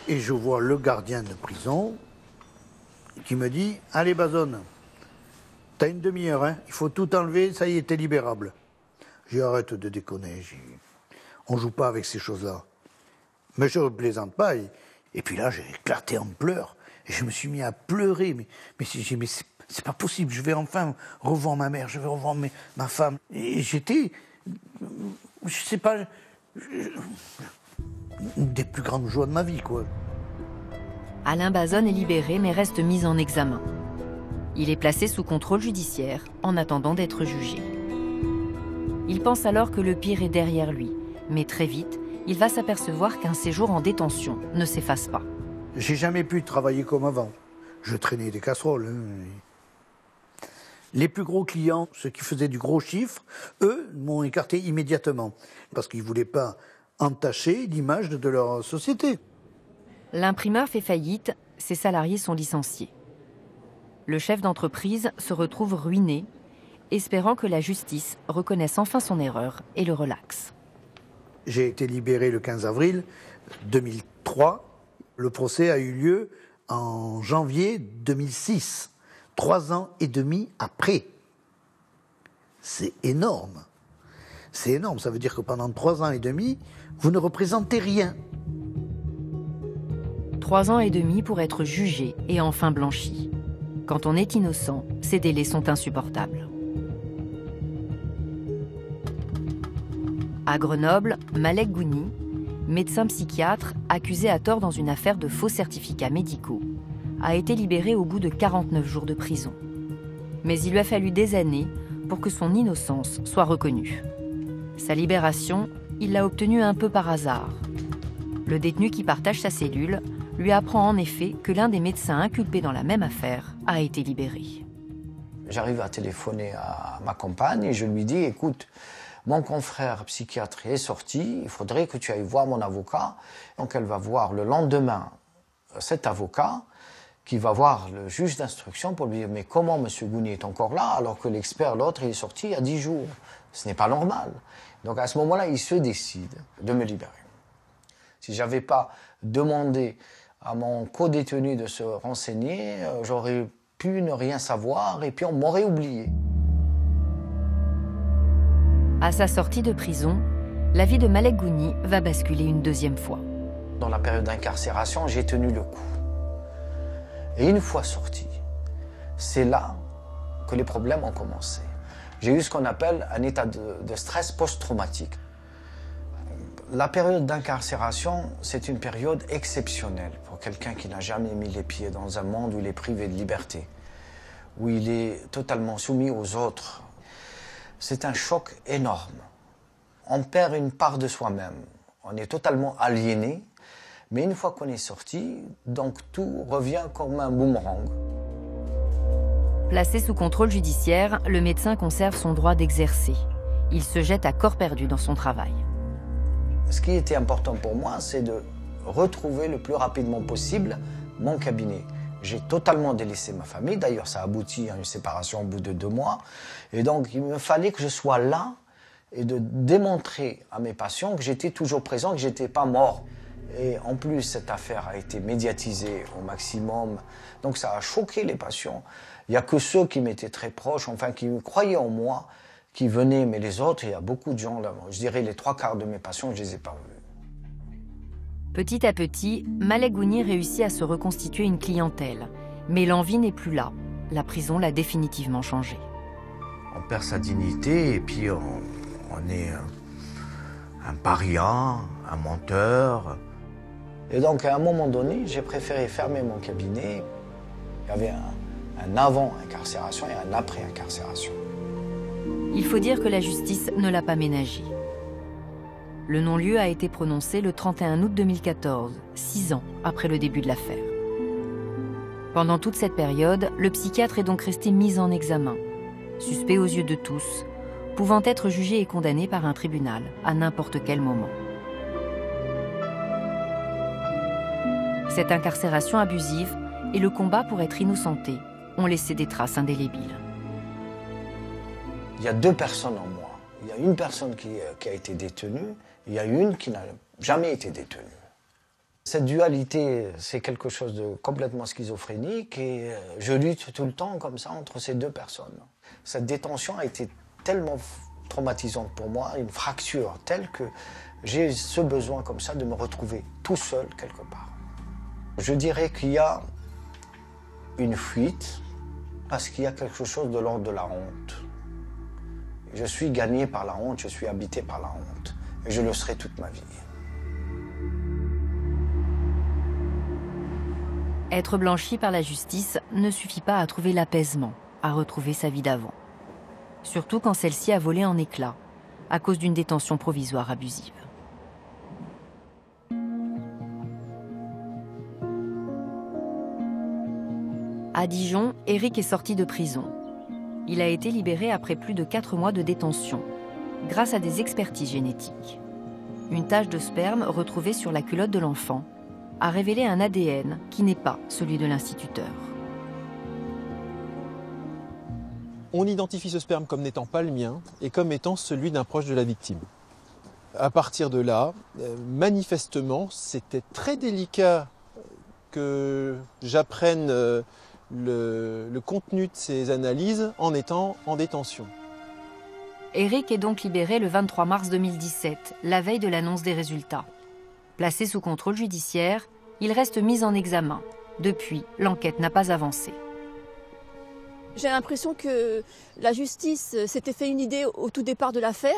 Et je vois le gardien de prison qui me dit « Allez Bazone, t'as une demi-heure, hein, il faut tout enlever, ça y est, t'es libérable ». J'ai dit « Arrête de déconner, on joue pas avec ces choses-là ». Mais je ne plaisante pas. Et puis là, j'ai éclaté en pleurs. Et je me suis mis à pleurer. Mais c'est pas possible, je vais enfin revoir ma mère, je vais revoir ma femme. Et j'étais, je sais pas, une des plus grandes joies de ma vie, quoi. Alain Bazone est libéré mais reste mis en examen. Il est placé sous contrôle judiciaire en attendant d'être jugé. Il pense alors que le pire est derrière lui, mais très vite, il va s'apercevoir qu'un séjour en détention ne s'efface pas. J'ai jamais pu travailler comme avant. Je traînais des casseroles. Les plus gros clients, ceux qui faisaient du gros chiffre, eux, m'ont écarté immédiatement parce qu'ils ne voulaient pas entacher l'image de leur société. L'imprimeur fait faillite, ses salariés sont licenciés. Le chef d'entreprise se retrouve ruiné, espérant que la justice reconnaisse enfin son erreur et le relaxe. J'ai été libéré le 15 avril 2003. Le procès a eu lieu en janvier 2006, 3 ans et demi après. C'est énorme. C'est énorme, ça veut dire que pendant 3 ans et demi, vous ne représentez rien. 3 ans et demi pour être jugé et enfin blanchi. Quand on est innocent, ces délais sont insupportables. À Grenoble, Malek Gouni, médecin psychiatre accusé à tort dans une affaire de faux certificats médicaux, a été libéré au bout de 49 jours de prison. Mais il lui a fallu des années pour que son innocence soit reconnue. Sa libération, il l'a obtenue un peu par hasard. Le détenu qui partage sa cellule lui apprend en effet que l'un des médecins inculpés dans la même affaire a été libéré. J'arrive à téléphoner à ma compagne et je lui dis « Écoute, mon confrère psychiatre est sorti, il faudrait que tu ailles voir mon avocat. » Donc elle va voir le lendemain cet avocat qui va voir le juge d'instruction pour lui dire « Mais comment M. Gouni est encore là alors que l'expert, l'autre, il est sorti il y a 10 jours ? Ce n'est pas normal. » Donc à ce moment-là, il se décide de me libérer. Si je n'avais pas demandé à mon co-détenu de se renseigner, j'aurais pu ne rien savoir et puis on m'aurait oublié. À sa sortie de prison, la vie de Malek Gouni va basculer une deuxième fois. Dans la période d'incarcération, j'ai tenu le coup. Et une fois sorti, c'est là que les problèmes ont commencé. J'ai eu ce qu'on appelle un état de stress post-traumatique. La période d'incarcération, c'est une période exceptionnelle pour quelqu'un qui n'a jamais mis les pieds dans un monde où il est privé de liberté, où il est totalement soumis aux autres. C'est un choc énorme. On perd une part de soi-même. On est totalement aliéné. Mais une fois qu'on est sorti, donc tout revient comme un boomerang. Placé sous contrôle judiciaire, le médecin conserve son droit d'exercer. Il se jette à corps perdu dans son travail. Ce qui était important pour moi, c'est de retrouver le plus rapidement possible mon cabinet. J'ai totalement délaissé ma famille. D'ailleurs, ça aboutit à une séparation au bout de 2 mois. Et donc, il me fallait que je sois là et de démontrer à mes patients que j'étais toujours présent, que je n'étais pas mort. Et en plus, cette affaire a été médiatisée au maximum. Donc, ça a choqué les patients. Il n'y a que ceux qui m'étaient très proches, enfin, qui croyaient en moi, qui venaient. Mais les autres, il y a beaucoup de gens là. Je dirais les 3/4 de mes patients, je ne les ai pas vus. Petit à petit, Malek Gouni réussit à se reconstituer une clientèle. Mais l'envie n'est plus là. La prison l'a définitivement changé. On perd sa dignité et puis on est un paria, un menteur. Et donc, à un moment donné, j'ai préféré fermer mon cabinet. Il y avait un avant-incarcération et un après-incarcération. Il faut dire que la justice ne l'a pas ménagé. Le non-lieu a été prononcé le 31 août 2014, 6 ans après le début de l'affaire. Pendant toute cette période, le psychiatre est donc resté mis en examen. Suspect aux yeux de tous, pouvant être jugé et condamné par un tribunal à n'importe quel moment. Cette incarcération abusive et le combat pour être innocenté ont laissé des traces indélébiles. Il y a deux personnes en moi. Il y a une personne qui a été détenue, il y a une qui n'a jamais été détenue. Cette dualité, c'est quelque chose de complètement schizophrénique et je lutte tout le temps comme ça entre ces deux personnes. Cette détention a été tellement traumatisante pour moi, une fracture telle que j'ai ce besoin comme ça de me retrouver tout seul quelque part. Je dirais qu'il y a une fuite parce qu'il y a quelque chose de l'ordre de la honte. Je suis gagné par la honte, je suis habité par la honte et je le serai toute ma vie. Être blanchi par la justice ne suffit pas à trouver l'apaisement, à retrouver sa vie d'avant. Surtout quand celle-ci a volé en éclats, à cause d'une détention provisoire abusive. À Dijon, Éric est sorti de prison. Il a été libéré après plus de 4 mois de détention, grâce à des expertises génétiques. Une tache de sperme retrouvée sur la culotte de l'enfant a révélé un ADN qui n'est pas celui de l'instituteur. On identifie ce sperme comme n'étant pas le mien et comme étant celui d'un proche de la victime. À partir de là, manifestement, c'était très délicat que j'apprenne le contenu de ces analyses en étant en détention. Éric est donc libéré le 23 mars 2017, la veille de l'annonce des résultats. Placé sous contrôle judiciaire, il reste mis en examen. Depuis, l'enquête n'a pas avancé. J'ai l'impression que la justice s'était fait une idée au tout départ de l'affaire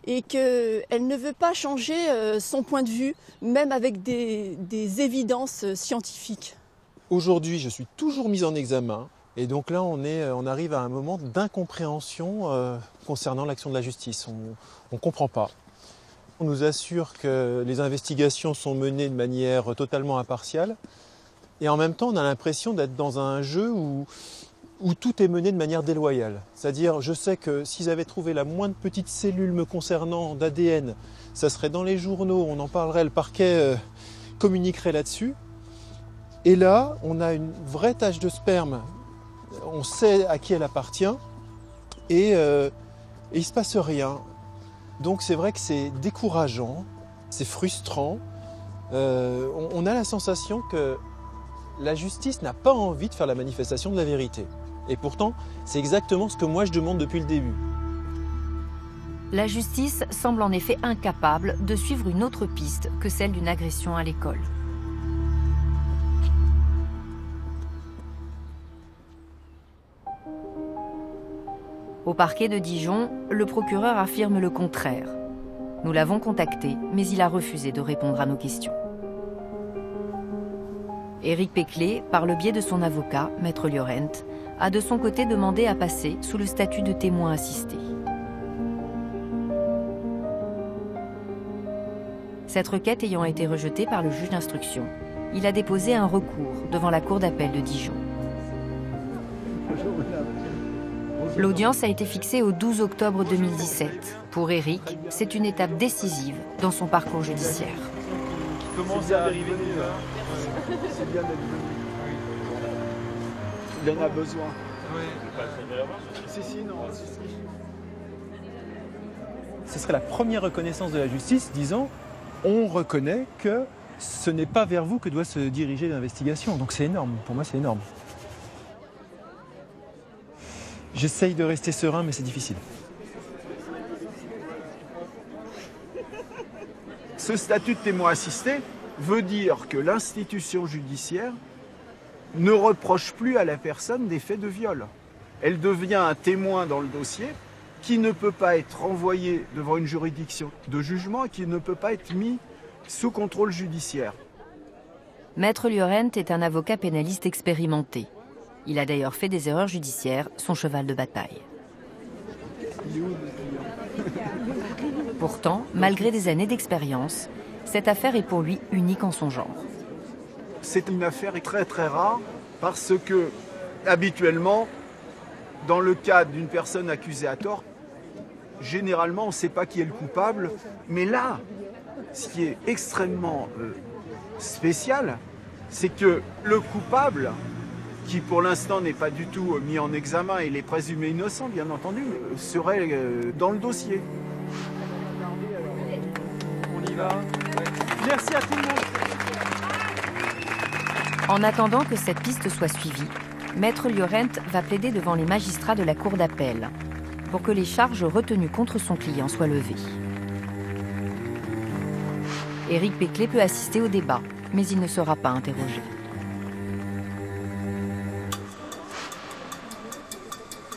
et qu'elle ne veut pas changer son point de vue, même avec des évidences scientifiques. Aujourd'hui, je suis toujours mis en examen et donc là, on arrive à un moment d'incompréhension concernant l'action de la justice. On ne comprend pas. On nous assure que les investigations sont menées de manière totalement impartiale et en même temps, on a l'impression d'être dans un jeu où tout est mené de manière déloyale. C'est-à-dire, je sais que s'ils avaient trouvé la moindre petite cellule me concernant d'ADN, ça serait dans les journaux, on en parlerait, le parquet communiquerait là-dessus. Et là, on a une vraie tache de sperme, on sait à qui elle appartient, et il ne se passe rien. Donc c'est vrai que c'est décourageant, c'est frustrant. On a la sensation que la justice n'a pas envie de faire la manifestation de la vérité. Et pourtant, c'est exactement ce que moi je demande depuis le début. La justice semble en effet incapable de suivre une autre piste que celle d'une agression à l'école. Au parquet de Dijon, le procureur affirme le contraire. Nous l'avons contacté, mais il a refusé de répondre à nos questions. Éric Péclé, par le biais de son avocat, Maître Liorent, a de son côté demandé à passer sous le statut de témoin assisté. Cette requête ayant été rejetée par le juge d'instruction, il a déposé un recours devant la cour d'appel de Dijon. L'audience a été fixée au 12 octobre 2017. Pour Éric, c'est une étape décisive dans son parcours judiciaire. Comment ça arrive? C'est bien d'être venu. Il en a besoin. Si, non. Ce serait la première reconnaissance de la justice disant on reconnaît que ce n'est pas vers vous que doit se diriger l'investigation. Donc c'est énorme, pour moi c'est énorme. J'essaye de rester serein, mais c'est difficile. Ce statut de témoin assisté veut dire que l'institution judiciaire ne reproche plus à la personne des faits de viol. Elle devient un témoin dans le dossier qui ne peut pas être renvoyé devant une juridiction de jugement et qui ne peut pas être mis sous contrôle judiciaire. Maître Liorent est un avocat pénaliste expérimenté. Il a d'ailleurs fait des erreurs judiciaires son cheval de bataille. Pourtant, malgré des années d'expérience, cette affaire est pour lui unique en son genre. C'est une affaire très très rare parce que, habituellement, dans le cas d'une personne accusée à tort, généralement, on ne sait pas qui est le coupable. Mais là, ce qui est extrêmement spécial, c'est que le coupable, qui pour l'instant n'est pas du tout mis en examen, et il est présumé innocent, bien entendu, serait dans le dossier. On y va. Merci à tout le monde. En attendant que cette piste soit suivie, Maître Liorent va plaider devant les magistrats de la cour d'appel pour que les charges retenues contre son client soient levées. Éric Péclet peut assister au débat, mais il ne sera pas interrogé.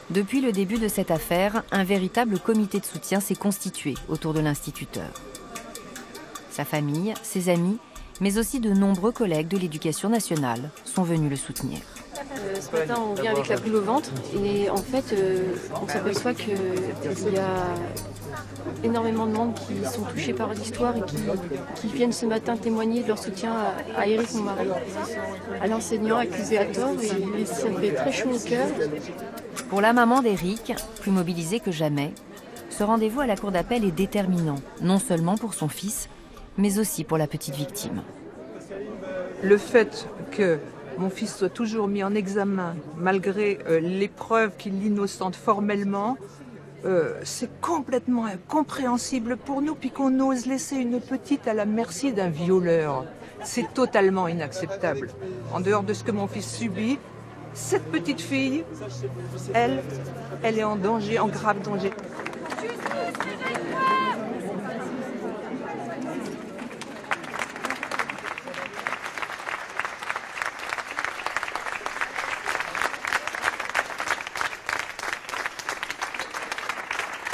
Depuis le début de cette affaire, un véritable comité de soutien s'est constitué autour de l'instituteur. Sa famille, ses amis, mais aussi de nombreux collègues de l'Éducation nationale sont venus le soutenir. Ce matin, on vient avec la boule au ventre et en fait, on s'aperçoit qu'il y a énormément de monde qui sont touchés par l'histoire et qui viennent ce matin témoigner de leur soutien à Éric, mon mari, à l'enseignant accusé à tort, et ça me fait très chaud au cœur. Pour la maman d'Éric, plus mobilisée que jamais, ce rendez-vous à la cour d'appel est déterminant, non seulement pour son fils, mais aussi pour la petite victime. Le fait que mon fils soit toujours mis en examen, malgré les preuves qu'il l'innocente formellement, c'est complètement incompréhensible pour nous, puis qu'on ose laisser une petite à la merci d'un violeur. C'est totalement inacceptable. En dehors de ce que mon fils subit, cette petite fille, elle est en danger, en grave danger.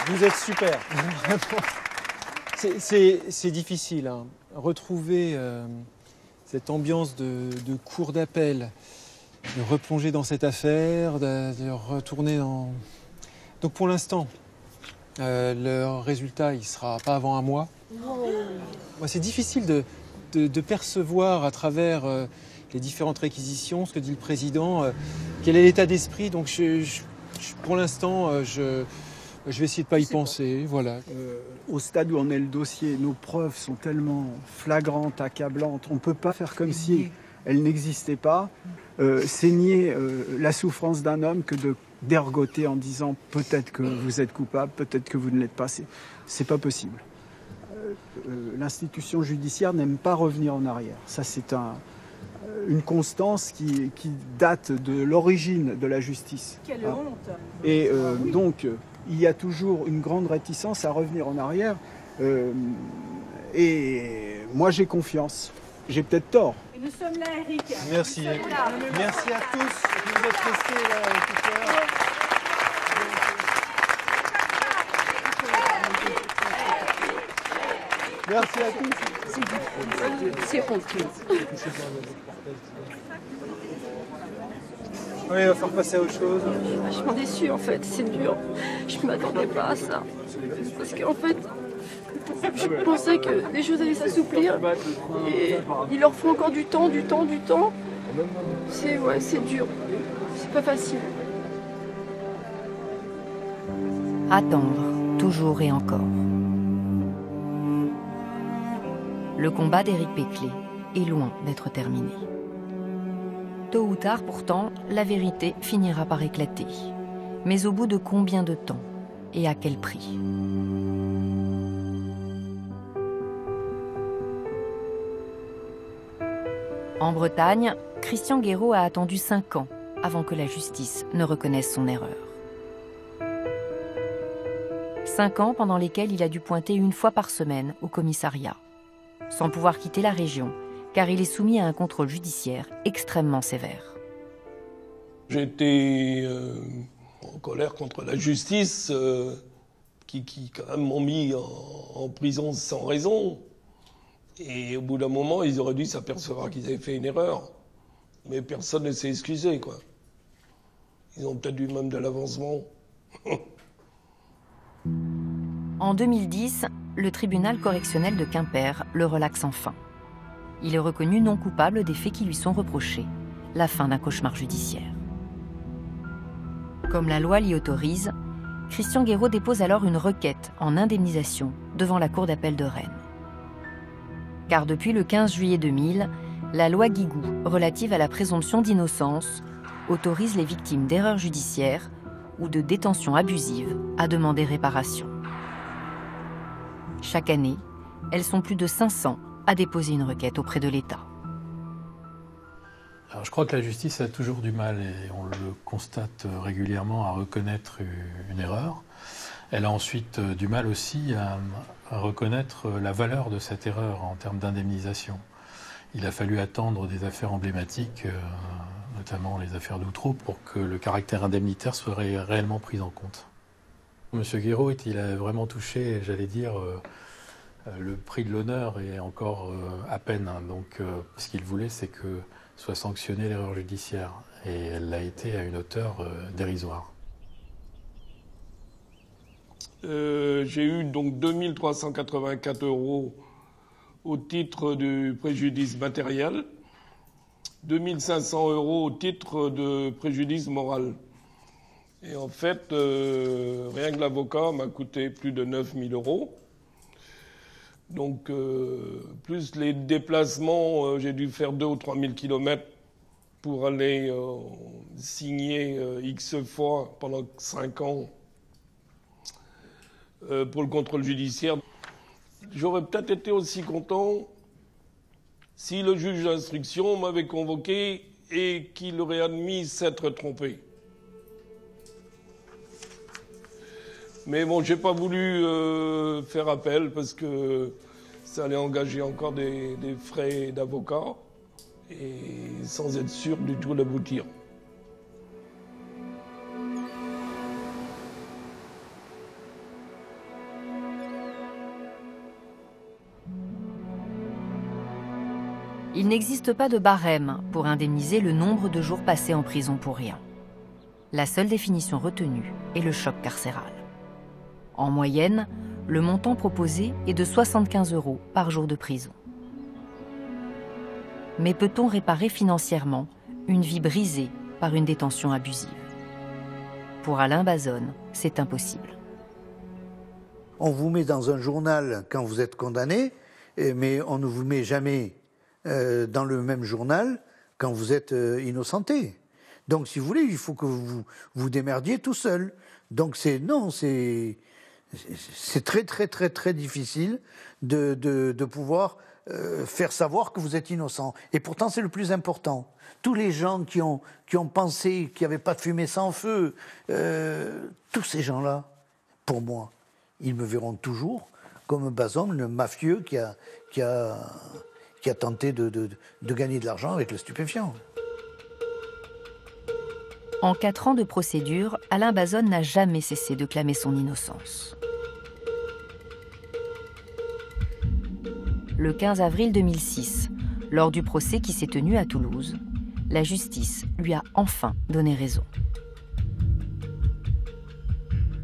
Vous êtes super. C'est difficile, hein. Retrouver cette ambiance de cour d'appel, de replonger dans cette affaire, de retourner dans... Donc pour l'instant, le résultat, il ne sera pas avant un mois. C'est difficile de percevoir à travers les différentes réquisitions, ce que dit le président, quel est l'état d'esprit. Donc pour l'instant, je vais essayer de ne pas y penser, voilà. Au stade où en est le dossier, nos preuves sont tellement flagrantes, accablantes, on ne peut pas faire comme si elles n'existaient pas. C'est nier la souffrance d'un homme que d'ergoter en disant peut-être que vous êtes coupable, peut-être que vous ne l'êtes pas. C'est pas possible. L'institution judiciaire n'aime pas revenir en arrière. Ça, c'est une constance qui date de l'origine de la justice. Quelle honte! Et donc, il y a toujours une grande réticence à revenir en arrière. Et moi, j'ai confiance. J'ai peut-être tort. Et nous sommes là, Éric. Merci. Merci à tous. Vous êtes restés là tout à l'heure. Merci à tous. C'est honteux. Oui, il va falloir passer à autre chose. Je suis vachement déçue en fait, c'est dur. Je ne m'attendais pas à ça. Parce qu'en fait, je pensais que les choses allaient s'assouplir. Et il leur faut encore du temps. C'est dur. C'est pas facile. Attendre, toujours et encore. Le combat d'Éric Péclet est loin d'être terminé. Tôt ou tard, pourtant, la vérité finira par éclater. Mais au bout de combien de temps et à quel prix ? En Bretagne, Christian Guéraud a attendu 5 ans avant que la justice ne reconnaisse son erreur. 5 ans pendant lesquels il a dû pointer une fois par semaine au commissariat, sans pouvoir quitter la région, car il est soumis à un contrôle judiciaire extrêmement sévère. J'étais en colère contre la justice, qui quand même m'ont mis en prison sans raison. Et au bout d'un moment, ils auraient dû s'apercevoir qu'ils avaient fait une erreur. Mais personne ne s'est excusé, quoi. Ils ont peut-être eu même de l'avancement. En 2010, le tribunal correctionnel de Quimper le relaxe enfin. Il est reconnu non coupable des faits qui lui sont reprochés, la fin d'un cauchemar judiciaire. Comme la loi l'y autorise, Christian Guéraud dépose alors une requête en indemnisation devant la Cour d'appel de Rennes. Car depuis le 15 juillet 2000, la loi Guigou relative à la présomption d'innocence autorise les victimes d'erreurs judiciaires ou de détention abusive à demander réparation. Chaque année, elles sont plus de 500 à déposer une requête auprès de l'État. Alors, je crois que la justice a toujours du mal, et on le constate régulièrement, à reconnaître une erreur. Elle a ensuite du mal aussi à reconnaître la valeur de cette erreur en termes d'indemnisation. Il a fallu attendre des affaires emblématiques, notamment les affaires d'Outreau, pour que le caractère indemnitaire soit réellement pris en compte. Monsieur Guéraud, il a vraiment touché, j'allais dire, le prix de l'honneur et encore à peine. Donc, ce qu'il voulait, c'est que soit sanctionnée l'erreur judiciaire. Et elle l'a été à une hauteur dérisoire. J'ai eu donc 2384 € au titre du préjudice matériel, 2500 € au titre de préjudice moral. Et en fait, rien que l'avocat m'a coûté plus de 9000 €. Donc, plus les déplacements, j'ai dû faire 2 ou 3 000 kilomètres pour aller signer X fois pendant 5 ans pour le contrôle judiciaire. J'aurais peut-être été aussi content si le juge d'instruction m'avait convoqué et qu'il aurait admis s'être trompé. Mais bon, j'ai pas voulu faire appel parce que ça allait engager encore des frais d'avocat et sans être sûr du tout d'aboutir. Il n'existe pas de barème pour indemniser le nombre de jours passés en prison pour rien. La seule définition retenue est le choc carcéral. En moyenne, le montant proposé est de 75 € par jour de prison. Mais peut-on réparer financièrement une vie brisée par une détention abusive? Pour Alain Bazone, c'est impossible. On vous met dans un journal quand vous êtes condamné, mais on ne vous met jamais dans le même journal quand vous êtes innocenté. Donc, si vous voulez, il faut que vous vous démerdiez tout seul. Donc, c'est très, très, très, très difficile de pouvoir faire savoir que vous êtes innocent. Et pourtant, c'est le plus important. Tous les gens qui ont pensé qu'il n'y avait pas de fumée sans feu, tous ces gens-là, pour moi, ils me verront toujours comme Bazone, le mafieux qui a tenté de gagner de l'argent avec le stupéfiant. En 4 ans de procédure, Alain Bazone n'a jamais cessé de clamer son innocence. Le 15 avril 2006, lors du procès qui s'est tenu à Toulouse, la justice lui a enfin donné raison.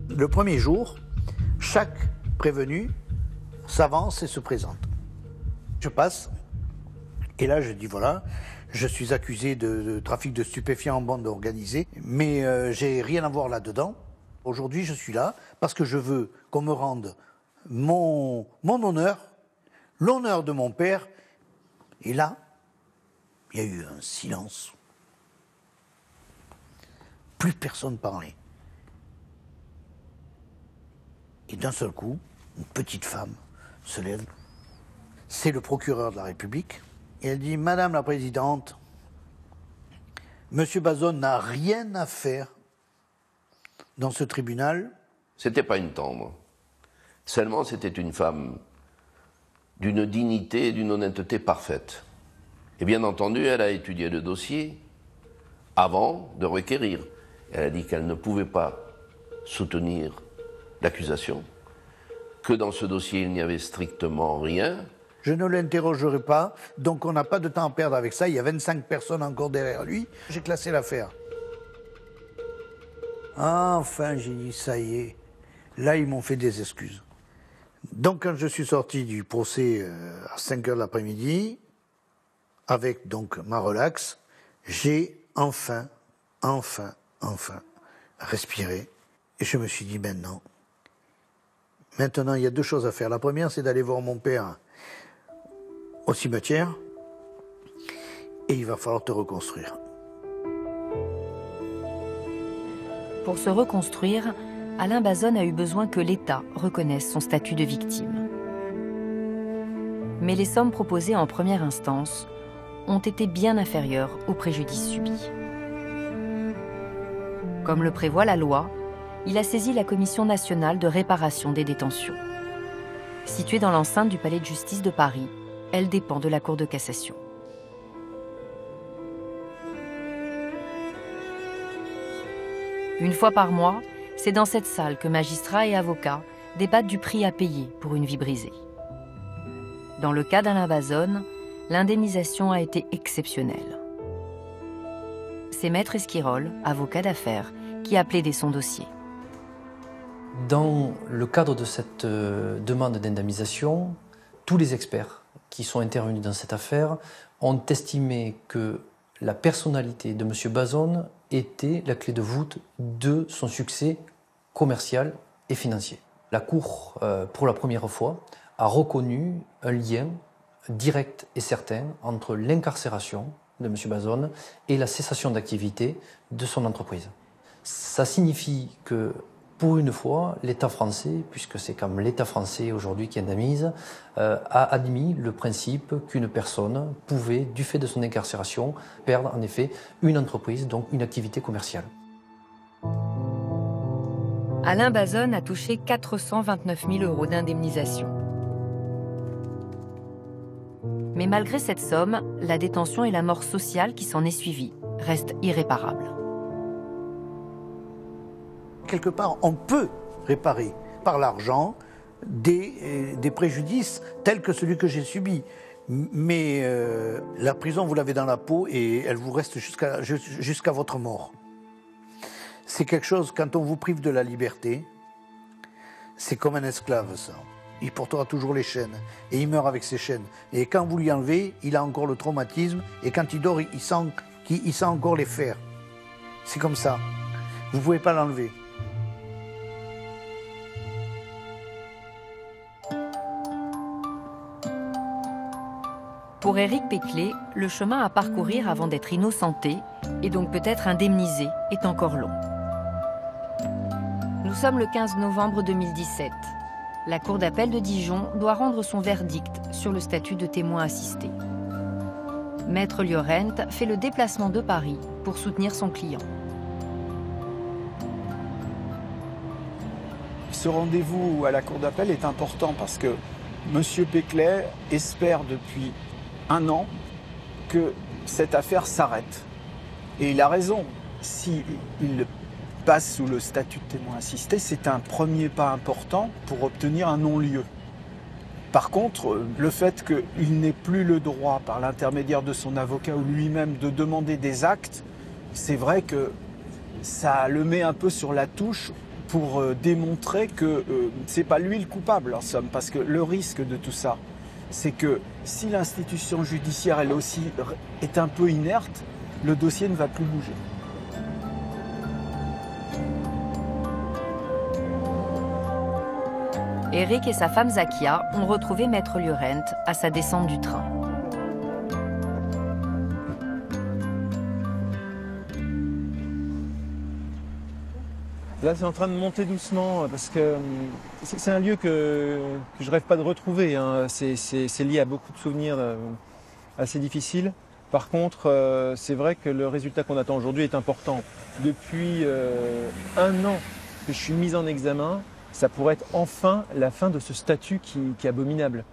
Le premier jour, chaque prévenu s'avance et se présente. Je passe, et là je dis voilà, je suis accusé de trafic de stupéfiants en bande organisée, mais j'ai rien à voir là-dedans. Aujourd'hui je suis là parce que je veux qu'on me rende mon honneur, l'honneur de mon père. Et là, il y a eu un silence. Plus personne parlait. Et d'un seul coup, une petite femme se lève. C'est le procureur de la République. Et elle dit « Madame la Présidente, Monsieur Bazone n'a rien à faire dans ce tribunal. » C'était pas une tendre. Seulement, c'était une femme d'une dignité et d'une honnêteté parfaite. Et bien entendu, elle a étudié le dossier avant de requérir. Elle a dit qu'elle ne pouvait pas soutenir l'accusation, que dans ce dossier, il n'y avait strictement rien. Je ne l'interrogerai pas, donc on n'a pas de temps à perdre avec ça. Il y a 25 personnes encore derrière lui. J'ai classé l'affaire. Enfin, j'ai dit, ça y est. Là, ils m'ont fait des excuses. Donc, quand je suis sorti du procès à 5 h de l'après-midi, avec donc ma relaxe, j'ai enfin respiré. Et je me suis dit, maintenant, il y a deux choses à faire. La première, c'est d'aller voir mon père au cimetière, et il va falloir te reconstruire. Pour se reconstruire, Alain Bazone a eu besoin que l'État reconnaisse son statut de victime. Mais les sommes proposées en première instance ont été bien inférieures aux préjudices subis. Comme le prévoit la loi, il a saisi la Commission nationale de réparation des détentions. Située dans l'enceinte du Palais de justice de Paris, elle dépend de la Cour de cassation. Une fois par mois, c'est dans cette salle que magistrats et avocats débattent du prix à payer pour une vie brisée. Dans le cas d'Alain Bazone, l'indemnisation a été exceptionnelle. C'est Maître Esquirol, avocat d'affaires, qui a plaidé son dossier. Dans le cadre de cette demande d'indemnisation, tous les experts qui sont intervenus dans cette affaire ont estimé que la personnalité de M. Bazone était la clé de voûte de son succès commercial et financier. La Cour, pour la première fois, a reconnu un lien direct et certain entre l'incarcération de M. Bazone et la cessation d'activité de son entreprise. Ça signifie que, pour une fois, l'État français, puisque c'est comme l'État français aujourd'hui qui indemnise, a admis le principe qu'une personne pouvait, du fait de son incarcération, perdre en effet une entreprise, donc une activité commerciale. Alain Bazone a touché 429 000 € d'indemnisation. Mais malgré cette somme, la détention et la mort sociale qui s'en est suivie restent irréparables. Quelque part, on peut réparer par l'argent des préjudices tels que celui que j'ai subi. Mais la prison, vous l'avez dans la peau et elle vous reste jusqu'à votre mort. C'est quelque chose, quand on vous prive de la liberté, c'est comme un esclave, ça. Il portera toujours les chaînes et il meurt avec ses chaînes. Et quand vous lui enlevez, il a encore le traumatisme et quand il dort, il sent encore les fers. C'est comme ça. Vous ne pouvez pas l'enlever. Pour Éric Péclet, le chemin à parcourir avant d'être innocenté et donc peut-être indemnisé est encore long. Nous sommes le 15 novembre 2017. La Cour d'appel de Dijon doit rendre son verdict sur le statut de témoin assisté. Maître Liorent fait le déplacement de Paris pour soutenir son client. Ce rendez-vous à la Cour d'appel est important parce que M. Péclet espère depuis 1 an que cette affaire s'arrête. Et il a raison. S'il passe sous le statut de témoin assisté, c'est un premier pas important pour obtenir un non-lieu. Par contre, le fait qu'il n'ait plus le droit, par l'intermédiaire de son avocat ou lui-même, de demander des actes, c'est vrai que ça le met un peu sur la touche pour démontrer que c'est pas lui le coupable, en somme. Parce que le risque de tout ça, c'est que si l'institution judiciaire, elle aussi, est un peu inerte, le dossier ne va plus bouger. Éric et sa femme Zakia ont retrouvé Maître Liorent à sa descente du train. Là, c'est en train de monter doucement parce que c'est un lieu que je rêve pas de retrouver. Hein. C'est lié à beaucoup de souvenirs assez difficiles. Par contre, c'est vrai que le résultat qu'on attend aujourd'hui est important. Depuis 1 an que je suis mis en examen, ça pourrait être enfin la fin de ce statut qui est abominable.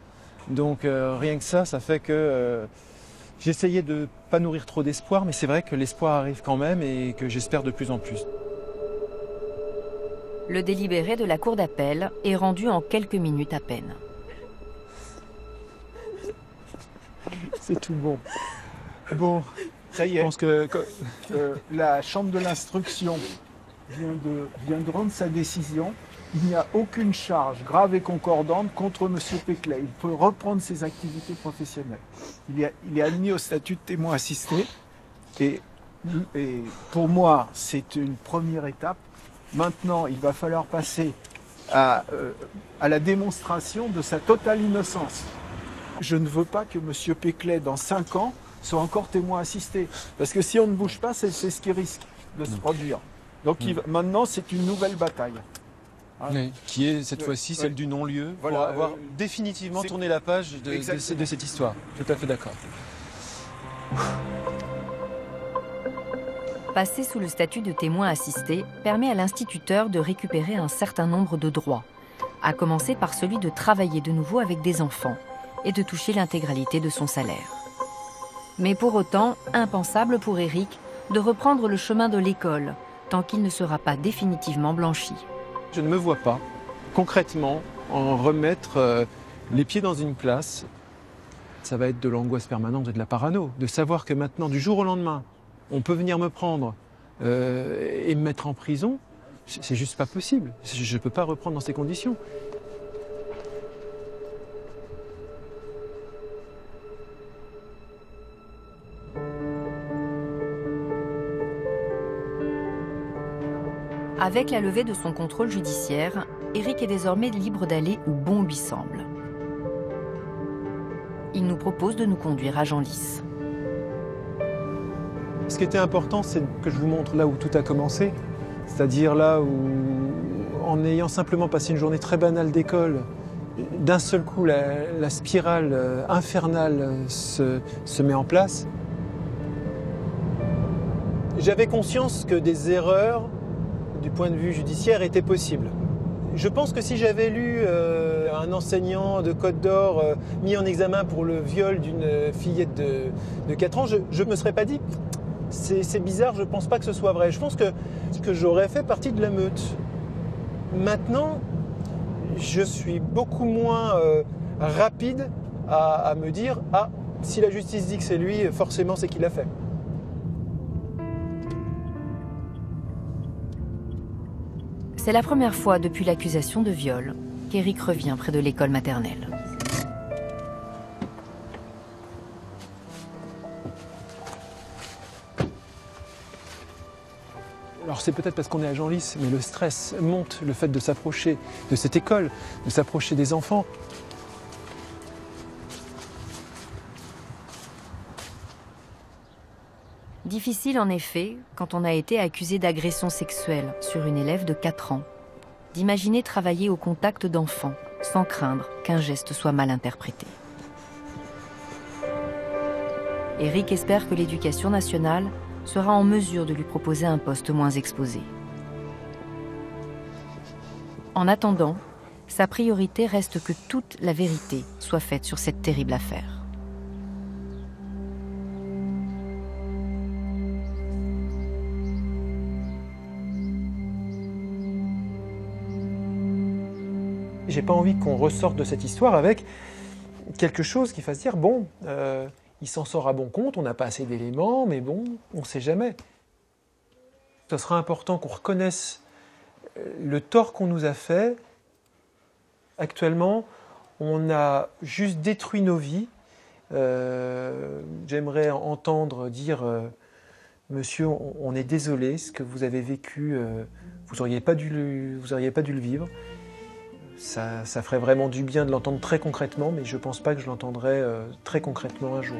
Donc rien que ça fait que j'essayais de ne pas nourrir trop d'espoir, mais c'est vrai que l'espoir arrive quand même et que j'espère de plus en plus. Le délibéré de la Cour d'appel est rendu en quelques minutes à peine. C'est tout bon. Bon, ça y est. Je pense que la Chambre de l'instruction vient de rendre sa décision. Il n'y a aucune charge grave et concordante contre M. Péclet. Il peut reprendre ses activités professionnelles. Il est admis au statut de témoin assisté. Et pour moi, c'est une première étape Maintenant, il va falloir passer à la démonstration de sa totale innocence. Je ne veux pas que M. Péclet, dans 5 ans, soit encore témoin assisté. Parce que si on ne bouge pas, c'est ce qui risque de se produire. Donc maintenant, c'est une nouvelle bataille. Hein, oui. Qui est cette fois-ci celle du non-lieu, voilà, pour avoir définitivement tourné la page de cette histoire. Tout à fait d'accord. Passer sous le statut de témoin assisté permet à l'instituteur de récupérer un certain nombre de droits, à commencer par celui de travailler de nouveau avec des enfants et de toucher l'intégralité de son salaire. Mais pour autant, impensable pour Éric de reprendre le chemin de l'école tant qu'il ne sera pas définitivement blanchi. Je ne me vois pas, concrètement, en remettre les pieds dans une classe. Ça va être de l'angoisse permanente et de la parano. De savoir que maintenant, du jour au lendemain, on peut venir me prendre et me mettre en prison, c'est juste pas possible. Je ne peux pas reprendre dans ces conditions. Avec la levée de son contrôle judiciaire, Éric est désormais libre d'aller où bon lui semble. Il nous propose de nous conduire à Genlis. Ce qui était important, c'est que je vous montre là où tout a commencé, c'est-à-dire là où, en ayant simplement passé une journée très banale d'école, d'un seul coup, la spirale infernale se met en place. J'avais conscience que des erreurs, du point de vue judiciaire, étaient possibles. Je pense que si j'avais lu un enseignant de Côte d'Or mis en examen pour le viol d'une fillette de 4 ans, je ne me serais pas dit « c'est bizarre, je ne pense pas que ce soit vrai ». Je pense que j'aurais fait partie de la meute. Maintenant, je suis beaucoup moins rapide à me dire « Ah, si la justice dit que c'est lui, forcément c'est qu'il l'a fait ». C'est la première fois depuis l'accusation de viol qu'Éric revient près de l'école maternelle. Alors c'est peut-être parce qu'on est à Genlis, mais le stress monte, le fait de s'approcher de cette école, de s'approcher des enfants. Difficile en effet, quand on a été accusé d'agression sexuelle sur une élève de 4 ans, d'imaginer travailler au contact d'enfants sans craindre qu'un geste soit mal interprété. Éric espère que l'éducation nationale sera en mesure de lui proposer un poste moins exposé. En attendant, sa priorité reste que toute la vérité soit faite sur cette terrible affaire. J'ai pas envie qu'on ressorte de cette histoire avec quelque chose qui fasse dire bon, il s'en sort à bon compte, on n'a pas assez d'éléments, mais bon, on ne sait jamais. Ce sera important qu'on reconnaisse le tort qu'on nous a fait. Actuellement, on a juste détruit nos vies. J'aimerais entendre dire monsieur, on est désolé, ce que vous avez vécu, vous n'auriez pas dû le vivre. Ça ferait vraiment du bien de l'entendre très concrètement, mais je ne pense pas que je l'entendrai très concrètement un jour.